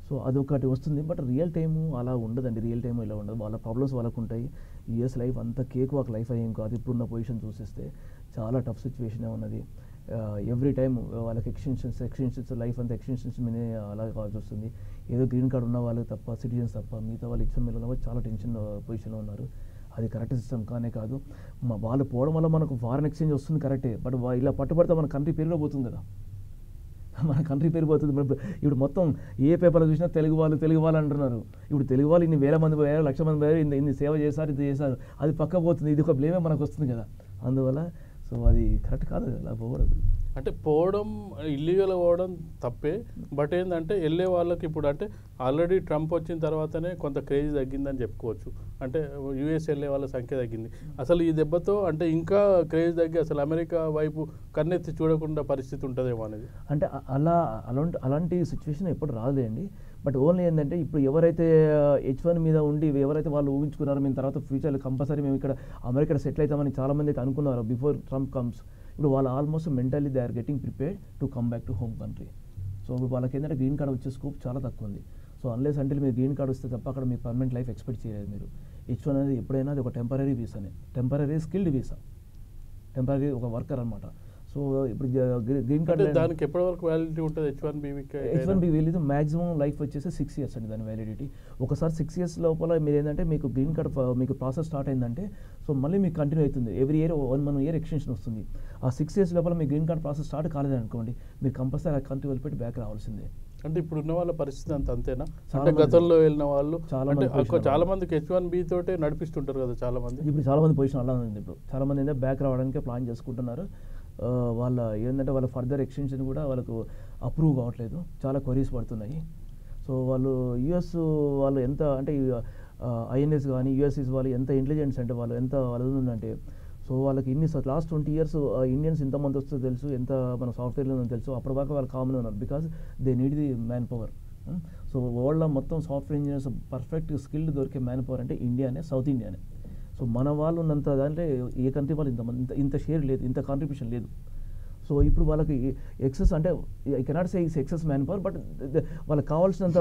సో అదొకటి వస్తుంది. బట్ రియల్ టైము అలా ఉండదండి, రియల్ టైము ఇలా ఉండదు. వాళ్ళ ప్రాబ్లమ్స్ వాళ్ళకు ఉంటాయి. యూఎస్ లైఫ్ అంతా కేక్ వాక్ లైఫ్ అయ్యేం కాదు. ఇప్పుడున్న పొజిషన్ చూసిస్తే చాలా టఫ్ సిచ్యువేషనే ఉన్నది. ఎవ్రీ టైమ్ వాళ్ళకి ఎక్స్టెన్షన్స్ లైఫ్ అంతా ఎక్స్టెన్షన్స్ మీదే అలా కావాల్సి వస్తుంది. ఏదో గ్రీన్ కార్డ్ ఉన్న వాళ్ళు తప్ప, సిటిజన్స్ తప్ప, మిగతా వాళ్ళు H1 మీద చాలా టెన్షన్ పొజిషన్లో ఉన్నారు. అది కరెక్ట్ సిస్టమ్ కానే కాదు. వాళ్ళు పోవడం వల్ల మనకు ఫారెన్ ఎక్స్చేంజ్ వస్తుంది కరెక్టే, బట్ ఇలా పట్టుబడితే మన కంట్రీ పెరిగిపోతుంది కదా, మన కంట్రీ పెరిగిపోతుంది. ఇప్పుడు మొత్తం ఏ పేపర్లో చూసినా తెలుగు వాళ్ళు అంటున్నారు. ఇప్పుడు తెలుగు వాళ్ళు ఇన్ని వేల మంది పోయారు, లక్ష మంది పోయారు, ఇన్ని సేవ చేశారు, ఇది చేశారు, అది పక్క పోతుంది. ఇది ఒక బ్లేమే మనకు వస్తుంది కదా. అందువల్ల సో అది కరెక్ట్ కాదు కదా, అలా పోకూడదు. అంటే పోవడం ఇల్లీగల్ పోవడం తప్పే, బట్ ఏంటంటే వెళ్ళే వాళ్ళకి ఇప్పుడు అంటే ఆల్రెడీ ట్రంప్ వచ్చిన తర్వాతనే కొంత క్రేజ్ తగ్గిందని చెప్పుకోవచ్చు. అంటే యూఎస్ వెళ్ళే వాళ్ళ సంఖ్య తగ్గింది. అసలు ఈ దెబ్బతో అంటే ఇంకా క్రేజ్ తగ్గి అసలు అమెరికా వైపు కన్నెత్తి చూడకుండా పరిస్థితి ఉంటుందేమో అనేది. అంటే అలాంటి సిచ్యువేషన్ ఎప్పుడు రాలేండి. బట్ ఓన్లీ ఏంటంటే ఇప్పుడు ఎవరైతే H1 మీద ఉండి ఎవరైతే వాళ్ళు ఊహించుకున్నారో మేము తర్వాత ఫ్యూచర్లో కంపల్సరీ మేము ఇక్కడ అమెరికా సెటిల్ అవుతామని చాలామంది అయితే అనుకున్నారు బిఫోర్ ట్రంప్ కమ్స్. ఇప్పుడు వాళ్ళు almost mentally they are getting prepared to come back to home country. So వాళ్ళకి ఏంటంటే గ్రీన్ కార్డ్ వచ్చే స్కోప్ చాలా తక్కువ ఉంది. సో అన్లెస్ అంటే మీరు గ్రీన్ కార్డ్ వస్తే తప్ప అక్కడ మీ పర్మనెంట్ లైఫ్ ఎక్స్పెక్ట్ చేయలేదు మీరు. H1 అనేది ఎప్పుడైనా అది ఒక టెంపరీ వీసానే, టెంపరీ స్కిల్డ్ వీసా, టెంపరీ ఒక వర్కర్ అనమాట. సో ఇప్పుడు గ్రీన్ కార్డ్ దానికి ఎప్పటి వరకు వ్యాలిడిటీ ఉంటుంది? H1B వ్యాలిడిటీ మ్యాక్సిమం లైఫ్ వచ్చేసి 6 years అండి దాని వ్యాలిడిటీ. ఒకసారి 6 years లోపల మీరు ఏంటంటే మీకు గ్రీన్ కార్డ్ మీకు ప్రాసెస్ స్టార్ట్ అయిందంటే సో మళ్ళీ మీకు కంటిన్యూ అవుతుంది. ఎవ్రీ ఇయర్ 1 year ఎక్స్టెన్షన్ వస్తుంది. ఆ 6 years లోపల మీ గ్రీన్ కార్డ్ ప్రాసెస్ స్టార్ట్ కాలేదనుకోండి, మీరు కంపల్సరీ ఆ కంట్రీ వదిలిపెట్టి బ్యాక్ రావాల్సిందే. అంటే ఇప్పుడు ఉన్న వాళ్ళ పరిస్థితి అంతేనా? అంటే గతంలో వెళ్ళిన వాళ్ళు చాలా మందికి H1B తోటే నడిపిస్తుంటారు కదా చాలా మంది. ఇప్పుడు చాలా మంది పొజిషన్ అలా ఉంది. ఇప్పుడు చాలా మంది ఏంటంటే బ్యాక్ రావడానికి ప్లాన్ చేసుకుంటున్నారు. వాళ్ళ ఏంటంటే వాళ్ళ ఫర్దర్ ఎక్స్టెన్షన్ కూడా వాళ్ళకు అప్రూవ్ కావట్లేదు, చాలా క్వరీస్ పడుతున్నాయి. సో వాళ్ళు యుఎస్ వాళ్ళు ఎంత అంటే ఐఎన్ఎస్ కానీ యుఎస్ఎస్ వాళ్ళు ఎంత ఇంటెలిజెన్స్ అంటే వాళ్ళు ఎంత వాళ్ళది ఉందంటే సో వాళ్ళకి లాస్ట్ 20 years ఇండియన్స్ ఎంతమంది వస్తుందో తెలుసు, ఎంత మన సాఫ్ట్వేర్లో ఉందో తెలుసు. అప్పటి వరకు వాళ్ళు కామన్ ఉన్నారు because they need the man power. So వరల్డ్లో మొత్తం సాఫ్ట్వేర్ ఇంజనీర్స్ పర్ఫెక్ట్ స్కిల్డ్ దొరికే మ్యాన్ పవర్ అంటే ఇండియానే, సౌత్ ఇండియానే. సో మన వాళ్ళు ఉన్నంత దాంట్లో ఏ కంట్రీ వాళ్ళు ఇంత షేర్ లేదు, ఇంత కాంట్రిబ్యూషన్ లేదు. సో ఇప్పుడు వాళ్ళకి ఎక్సెస్ అంటే I cannot say excess man power, but వాళ్ళకి కావాల్సినంత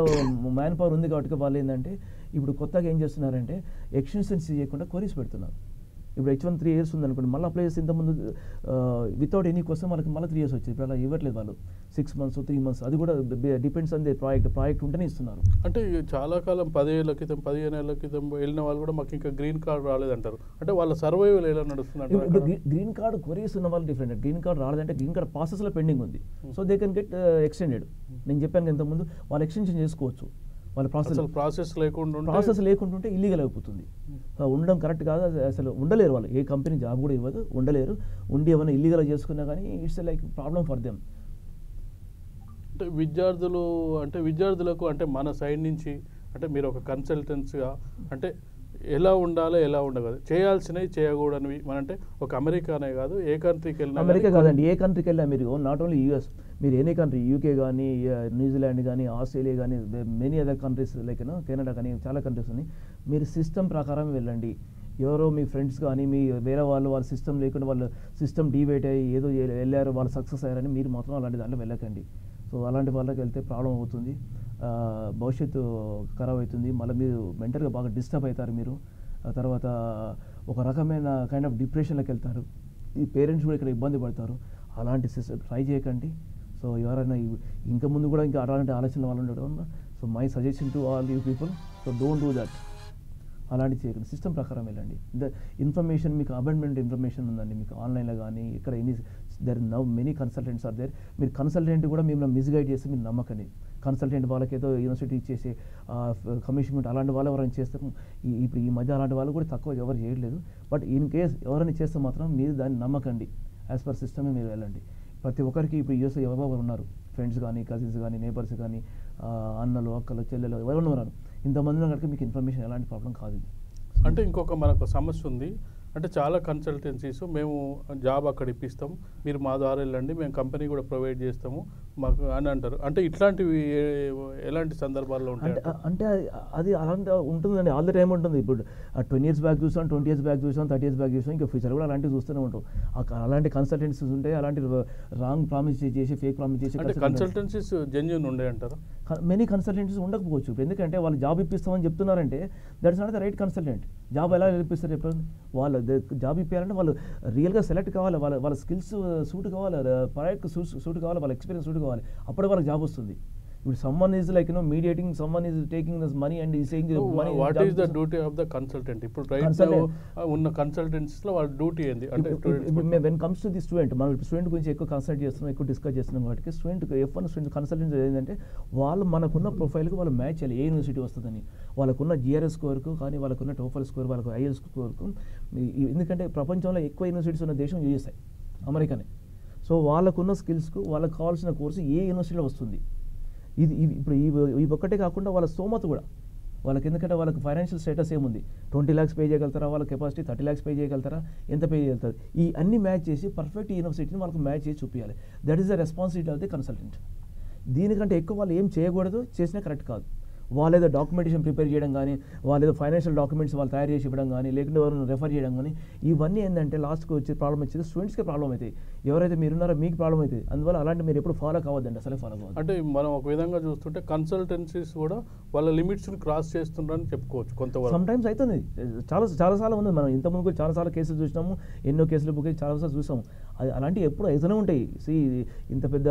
మ్యాన్ పవర్ ఉంది కాబట్టి వాళ్ళు ఏంటంటే ఇప్పుడు కొత్తగా ఏం చేస్తున్నారంటే ఎక్స్టెన్షన్స్ చేయకుండా క్వరీస్ పెడుతున్నారు. ఇప్పుడు H1 3 years ఉందనుకోండి, మళ్ళీ అప్లై చేస్తే ఇంతకుముందు వితౌట్ ఎనీ కోసం వాళ్ళకి మళ్ళీ 3 years వచ్చింది. ఇప్పుడు అలా ఇవ్వట్లేదు వాళ్ళు, 6 months 3 months, అది కూడా డిపెండ్స్ ఆన్ ది ప్రాజెక్ట్ ఉంటేనే ఇస్తున్నారు. అంటే చాలా కాలం 10 ఏళ్ల క్రితం 15 ఏళ్ల క్రితం వెళ్ళిన వాళ్ళు కూడా మాకు ఇంకా గ్రీన్ కార్డ్ రాలేదంటారు. అంటే వాళ్ళ సర్వైవల్ ఎలా నడుస్తుంది? గ్రీన్ కార్డ్ క్వరీస్ ఉన్న వాళ్ళు డిఫరెంట్. గ్రీన్ కార్డ్ రాలేదంటే గ్రీన్ కార్డ్ ప్రాసెస్లో పెండింగ్ ఉంది, so they can get extended. నేను చెప్పాను ఇంతకుముందు వాళ్ళు ఎక్స్టెన్షన్ చేసుకోవచ్చు. వాళ్ళ ప్రాసెస్ లేకుంటుంటే ఇల్లీగల్ అయిపోతుంది. ఉండడం కరెక్ట్ కాదు, అసలు ఉండలేరు వాళ్ళు. ఏ కంపెనీ జాబ్ కూడా ఇవ్వదు, ఉండలేరు. ఉండి ఏమైనా ఇల్లీగల్ చేసుకున్నా కానీ it's like problem for them. అంటే విద్యార్థులకు అంటే మన సైడ్ నుంచి అంటే మీరు ఒక కన్సల్టెన్సీగా అంటే ఎలా ఉండాలో ఎలా ఉండదు, చేయాల్సినవి చేయకూడనివి అంటే ఒక అమెరికానే కాదు ఏ కంట్రీకి వెళ్ళినా, అమెరికా కాదండి ఏ కంట్రీకి వెళ్ళినా మీరు నాట్ ఓన్లీ యూఎస్, మీరు ఎనీ కంట్రీ యూకే కానీ న్యూజిలాండ్ కానీ ఆస్ట్రేలియా కానీ many other countries like Canada కానీ చాలా కంట్రీస్ ఉన్నాయి. మీరు సిస్టమ్ ప్రకారం వెళ్ళండి. ఎవరో మీ ఫ్రెండ్స్ కానీ మీ వేరే వాళ్ళ సిస్టమ్ లేకుండా వాళ్ళు సిస్టమ్ డివైట్ అయ్యి ఏదో వెళ్ళారు వాళ్ళు సక్సెస్ అయ్యారని మీరు మాత్రం అలాంటి దాంట్లో వెళ్ళకండి. సో అలాంటి వాళ్ళకి వెళ్తే ప్రాబ్లం అవుతుంది, భవిష్యత్తు ఖరాబ్ అవుతుంది. మళ్ళీ మీరు మెంటల్గా బాగా డిస్టర్బ్ అవుతారు. మీరు ఆ తర్వాత ఒక రకమైన కైండ్ ఆఫ్ డిప్రెషన్లోకి వెళ్తారు. ఈ పేరెంట్స్ కూడా ఇక్కడ ఇబ్బంది పడతారు. అలాంటి సిస్టమ్ ట్రై చేయకండి. సో ఎవరైనా ఇంకా ముందు కూడా ఇంకా అలాంటి ఆలోచన వాళ్ళు ఉండడం, so my suggestion to all you people, so don't do that. అలాంటివి చేయకండి, సిస్టమ్ ప్రకారం వెళ్ళండి. ఇన్ఫర్మేషన్ మీకు అబాండ్మెంట్ ఇన్ఫర్మేషన్ ఉందండి మీకు ఆన్లైన్లో కానీ ఇక్కడ there now many consultants are there. మీరు కన్సల్టెంట్ కూడా మిమ్మల్ని మిస్గైడ్ చేస్తే మీరు నమ్మకండి. కన్సల్టెంట్ వాళ్ళకి ఏదో యూనివర్సిటీ ఇచ్చేసి కమిషన్ అలాంటి వాళ్ళు ఎవరైనా చేస్తే ఇప్పుడు ఈ మధ్య అలాంటి వాళ్ళు కూడా తక్కువ ఎవరు చేయట్లేదు. బట్ ఇన్ కేస్ ఎవరైనా చేస్తే మాత్రం మీరు దాన్ని నమ్మకండి. యాజ్ పర్ సిస్టమే మీరు వెళ్ళండి. ప్రతి ఒక్కరికి ఇప్పుడు యూఎస్ ఎవరెవరు ఉన్నారు, ఫ్రెండ్స్ కానీ కజిన్స్ కానీ నేబర్స్ కానీ అన్నలు అక్కలు చెల్లెలు ఎవరైనా ఉన్నారు, ఇంతమంది కనుక మీకు ఇన్ఫర్మేషన్ ఎలాంటి ప్రాబ్లం కాదు. అంటే ఇంకొక మనకు సమస్య ఉంది. అంటే చాలా కన్సల్టెన్సీస్ మేము జాబ్ అక్కడ ఇప్పిస్తాం, మీరు మా ద్వారా వెళ్ళండి, మేము కంపెనీ కూడా ప్రొవైడ్ చేస్తాము మాకు అని అంటారు. అంటే ఇట్లాంటివి ఎలాంటి సందర్భాల్లో ఉంటాయి? అంటే అది అలాంటి ఉంటుందండి, ఆల్ ద టైం ఉంటుంది. ఇప్పుడు 20 years బ్యాక్ చూసాం, 20 years బ్యాక్ చూసాం, 30 years బ్యాక్ చూసాం, ఇంకా ఫ్యూచర్ కూడా అలాంటివి చూస్తూనే ఉంటాం. అలాంటి కన్సల్టెన్సీస్ ఉంటాయి, అలాంటి రాంగ్ ప్రామిస్ చేసి ఫేక్ ప్రామిస్ చేసి. అంటే కన్సల్టెన్సీస్ జెన్యూన్ ఉండే అంటారా? మెనీ కన్సల్టెన్సీస్ ఉండకపోవచ్చు. ఎందుకంటే వాళ్ళు జాబ్ ఇప్పిస్తామని చెప్తున్నారంటే that's not the right consultant. Job ఎలా ఇప్పిస్తారు చెప్పండి? వాళ్ళు జాబ్ ఇప్పారంటే వాళ్ళు రియల్గా సెలెక్ట్ కావాలి, వాళ్ళ స్కిల్స్ సూట్ కావాలి, ప్రాజెక్ట్ సూట్ కావాలి, వాళ్ళ ఎక్స్పీరియన్స్ సూట్ కావాలి, అప్పుడే వాళ్ళకి జాబ్ వస్తుంది. ఇప్పుడు someone is like mediating, someone is taking this money and is saying the money. What is the duty of the consultant? ఇప్పుడు రైట్ ఉన్న కన్సల్టెన్సీస్ లో వాళ్ళ డ్యూటీ ఏంది అంటే when comes to the student, మనం స్టూడెంట్ గురించి ఎక్కువ కన్సల్ట్ చేస్తున్నాం, ఎక్కువ డిస్కస్ చేస్తున్నాం కాబట్టి స్టూడెంట్ F1 స్టూడెంట్ కన్సల్టెంట్ ఏంటంటే వాళ్ళు మనకున్న ప్రొఫైల్కి వాళ్ళు మ్యాచ్ చేయాలి, ఏ యూనివర్సిటీ వస్తుందని, వాళ్ళకున్న GRS స్కోర్కు కానీ వాళ్ళకున్న TOEFL స్కోర్, వాళ్ళకు IELTS స్కోర్కు. ఎందుకంటే ప్రపంచంలో ఎక్కువ యూనివర్సిటీస్ ఉన్న దేశం USA, అమెరికానే. సో వాళ్ళకున్న స్కిల్స్కు వాళ్ళకి కావాల్సిన కోర్సు ఏ యూనివర్సిటీలో వస్తుంది. ఇది ఇప్పుడు ఇవి ఒక్కటే కాకుండా వాళ్ళ స్తోమత కూడా వాళ్ళకి, ఎందుకంటే వాళ్ళకి ఫైనాన్షియల్ స్టేటస్ ఏముంది, 20 lakhs పే చేయగలుగుతారా, వాళ్ళ కెపాసిటీ 30 lakhs పే చేయగలుగుతారా, ఎంత పే చేయగలుగుతారు, ఈ అన్ని మ్యాచ్ చేసి పర్ఫెక్ట్ యూనివర్సిటీని వాళ్ళకి మ్యాచ్ చేసి చూపించాలి. That is the responsibility of the consultant. దీనికంటే ఎక్కువ వాళ్ళు ఏం చేయకూడదు, చేసినా కరెక్ట్ కాదు. వాళ్ళేదో డాక్యుమెంటేషన్ ప్రిపేర్ చేయడం కానీ, వాళ్ళేదో ఫైనాన్షియల్ డాక్యుమెంట్స్ వాళ్ళు తయారు చేసి ఇవ్వడం కానీ, లేకుంటే ఎవరైనా రెఫర్ చేయడం కానీ, ఇవన్నీ ఏంటంటే లాస్ట్కి వచ్చే ప్రాబ్లం వచ్చేది స్టూడెంట్స్కే ప్రాబ్లం అవుతాయి. ఎవరైతే మీరున్నారో మీకు ప్రాబ్లం అవుతుంది. అందువల్ల అలాంటి మీరు ఎప్పుడు ఫాలో కావద్దండి, అసలే ఫాలో కావద్దు. అంటే మనం ఒక విధంగా చూస్తుంటే కన్సల్టెన్సీస్ కూడా వాళ్ళ లిమిట్స్ని క్రాస్ చేస్తుండ్రని చెప్పుకోవచ్చు కొంతవరకు. సమ్టైమ్స్ అవుతుంది, చాలాసార్లు ఉంది. మనం ఇంతకుముందు కూడా చాలాసార్లు కేసులు చూసినాము, ఎన్నో కేసులు బుక్ చాలాసార్లు చూసాము. అది అలాంటివి ఎప్పుడు అవుతూనే ఉంటాయి. ఇంత పెద్ద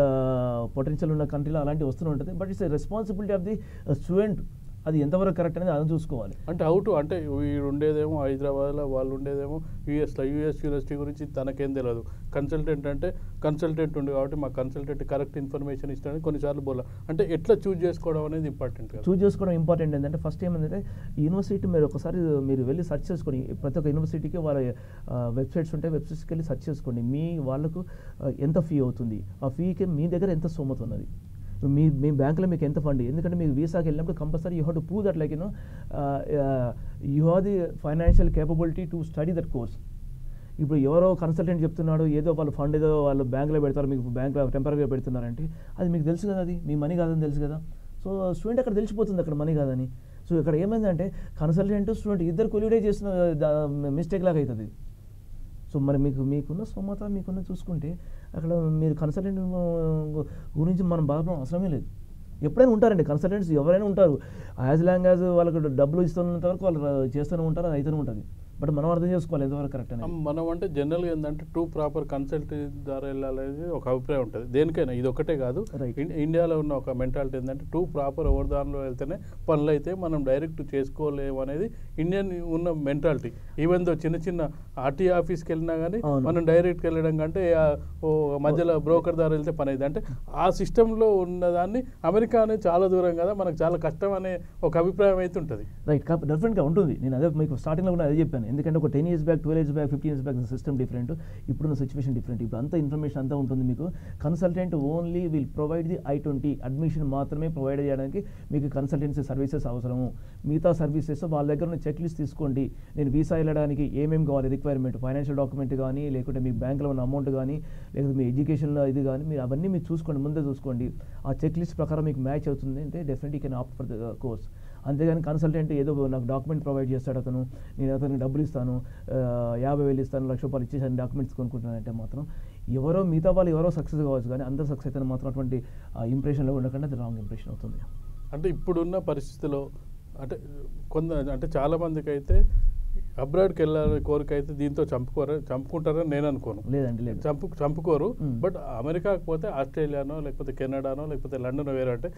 పొటెన్షియల్ ఉన్న కంట్రీలో అలాంటివి వస్తూనే ఉంటుంది. But it's responsibility of the student, అది ఎంతవరకు కరెక్ట్ అనేది అది చూసుకోవాలి. అంటే అంటే వీడు ఉండేదేమో హైదరాబాద్లో, వాళ్ళు ఉండేదేమో యూఎస్లో, యూఎస్ యూనివర్సిటీ గురించి తనకేం తెలియదు. కన్సల్టెంట్ అంటే కన్సల్టెంట్ ఉంది కాబట్టి మా కన్సల్టెంట్ కరెక్ట్ ఇన్ఫర్మేషన్ ఇస్తాడని కొన్నిసార్లు బోలా. అంటే ఎట్లా చూజ్ చేసుకోవడం అనేది ఇంపార్టెంట్. చూజ్ చేసుకోవడం ఇంపార్టెంట్. ఏంటంటే ఫస్ట్ ఏమంటే యూనివర్సిటీ మీరు ఒకసారి మీరు వెళ్ళి సెర్చ్ చేసుకోండి. ప్రతి ఒక్క యూనివర్సిటీకి వాళ్ళ వెబ్సైట్స్ ఉంటాయి, వెబ్సైట్స్కి వెళ్ళి సెర్చ్ చేసుకోండి. వాళ్ళకు ఎంత ఫీ అవుతుంది, ఆ ఫీకి మీ దగ్గర ఎంత స్తోమత ఉన్నది, మీ బ్యాంకులో మీకు ఎంత ఫండ్. ఎందుకంటే మీకు వీసాకి వెళ్ళినప్పుడు compulsory you have to prove that like you have the financial capability to study that course. ఇప్పుడు ఎవరో కన్సల్టెంట్ చెప్తున్నాడు, ఏదో వాళ్ళ ఫండ్ ఏదో వాళ్ళు బ్యాంకులో పెడతారు, మీకు బ్యాంకులో టెంపరీగా పెడుతున్నారంటే అది మీకు తెలుసు కదా, అది మీ మనీ కాదని తెలుసు కదా. సో స్టూడెంట్ అక్కడ తెలిసిపోతుంది అక్కడ మనీ కాదని. సో ఇక్కడ ఏమైందంటే కన్సల్టెంట్ స్టూడెంట్ ఇద్దరు కొలిడే చేసిన మిస్టేక్ లాగా అవుతుంది. సో మరి మీకున్న స్తోమత మీకున్న చూసుకుంటే అక్కడ మీరు కన్సల్టెంట్ గురించి మనం బాధపడడం అవసరమే లేదు. ఎప్పుడైనా ఉంటారండి కన్సల్టెంట్స్, ఎవరైనా ఉంటారు. యాజ్ లాంగ్ యాజ్ వాళ్ళకి డబ్బులు ఇస్తున్నంత వరకు వాళ్ళు చేస్తూనే ఉంటారు, అది అయితేనే ఉంటుంది. బట్ మనం అర్థం చేసుకోవాలి ఎంతవరకు కరెక్ట్ అని. మనం అంటే జనరల్గా ఏంటంటే ప్రాపర్ కన్సల్టెంట్ ద్వారా వెళ్ళాలనేది ఒక అభిప్రాయం ఉంటుంది దేనికైనా. ఇది ఒకటే కాదు, ఇండియాలో ఉన్న ఒక మెంటాలిటీ ఏంటంటే ప్రాపర్ ఎవరి దానిలో వెళ్తేనే పనులు అయితే మనం డైరెక్ట్ చేసుకోలేము అనేది ఇండియన్ ఉన్న మెంటాలిటీ. ఈవెన్ దో చిన్న చిన్న ఆర్టీ ఆఫీస్కి వెళ్ళినా కానీ మనం డైరెక్ట్కి వెళ్ళడం కంటే మధ్యలో బ్రోకర్ ద్వారా వెళ్తే పని అయితే, అంటే ఆ సిస్టంలో ఉన్నదాన్ని అమెరికా అనేది చాలా దూరం కదా, మనకు చాలా కష్టం అనే ఒక అభిప్రాయం అయితే ఉంటుంది. రైట్, డెఫినెట్గా ఉంటుంది. నేను అదే మీకు స్టార్టింగ్లో కూడా అదే చెప్పాను. ఎందుకంటే ఒక 10 years back, 12 years back, 15 years back system different, ఇప్పుడున్న సిచ్యువేషన్ డిఫరెంట్. ఇప్పుడు అంతా ఇన్ఫర్మేషన్ అంతా ఉంటుంది మీకు. Consultant only will provide the I-20 admission మాత్రమే ప్రొవైడ్ చేయడానికి మీకు కన్సల్టెన్సీ సర్వీసెస్ అవసరము. మిగతా సర్వీసెస్ వాళ్ళ దగ్గర ఉన్న చెక్ లిస్ట్ తీసుకోండి. నేను వీసా వెళ్ళడానికి ఏమేమి కావాలి రిక్వైర్మెంట్, ఫైనాన్షియల్ డాక్యుమెంట్ కానీ, లేకుంటే మీ బ్యాంక్లో ఉన్న అమౌంట్ కానీ, లేకపోతే మీ ఎడ్యుకేషన్లో ఇది కానీ, మీరు అవన్నీ మీరు చూసుకోండి, ముందే చూసుకోండి. ఆ చెక్ లిస్ట్ ప్రకారం మీకు మ్యాచ్ అవుతుంది అంటే definitely can opt for the course. అంతేగాని కన్సల్టెంట్ ఏదో నాకు డాక్యుమెంట్ ప్రొవైడ్ చేస్తాడు అతను, నేను అతనికి డబ్బులు ఇస్తాను, 50,000 ఇస్తాను, ₹1,00,000 ఇచ్చేసాను డాక్యుమెంట్స్ కొనుక్కుంటానంటే మాత్రం ఎవరో మిగతా వాళ్ళు ఎవరో సక్సెస్ కావచ్చు, కానీ అందరూ సక్సెస్ అయితే మాత్రం అటువంటి ఇంప్రెషన్లో ఉండకుండా అది రాంగ్ ఇంప్రెషన్ అవుతుంది. అంటే ఇప్పుడున్న పరిస్థితిలో అంటే చాలామందికి అయితే అబ్రాడ్కి వెళ్ళాలని కోరిక అయితే దీంతో చంపుకుంటారని నేను అనుకోను. లేదండి, లేదు, చంపుకోరు. బట్ అమెరికాకి పోతే ఆస్ట్రేలియానో లేకపోతే కెనడానో లేకపోతే లండన్ వేరే, అంటే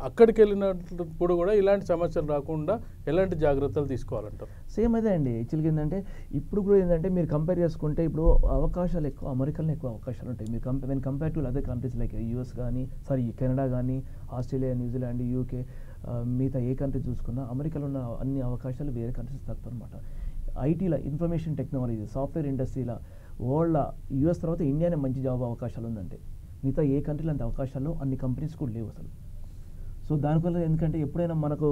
అక్కడికి వెళ్ళినప్పుడు కూడా ఇలాంటి సమస్యలు రాకుండా ఎలాంటి జాగ్రత్తలు తీసుకోవాలంటారు? సేమ్ అదే అండి. యాక్చువల్గా ఏంటంటే ఇప్పుడు కూడా ఏంటంటే మీరు కంపేర్ చేసుకుంటే ఇప్పుడు అవకాశాలు ఎక్కువ, అమెరికాలో ఎక్కువ అవకాశాలు ఉంటాయి. మీరు compare to other countries like US కానీ, కెనడా కానీ, ఆస్ట్రేలియా, న్యూజిలాండ్, UK, మిగతా ఏ కంట్రీ చూసుకున్నా అమెరికాలో ఉన్న అన్ని అవకాశాలు వేరే కంట్రీస్ తక్కువ అనమాట. ఐటీలో, ఇన్ఫర్మేషన్ టెక్నాలజీ, సాఫ్ట్వేర్ ఇండస్ట్రీలో వరల్డ్లో US తర్వాత ఇండియానే మంచి జాబ్ అవకాశాలు ఉందంటే మిగతా ఏ కంట్రీలో అంత అవకాశాలు అన్ని కంపెనీస్ కూడా లేవు అసలు. సో దానివల్ల ఎందుకంటే ఎప్పుడైనా మనకు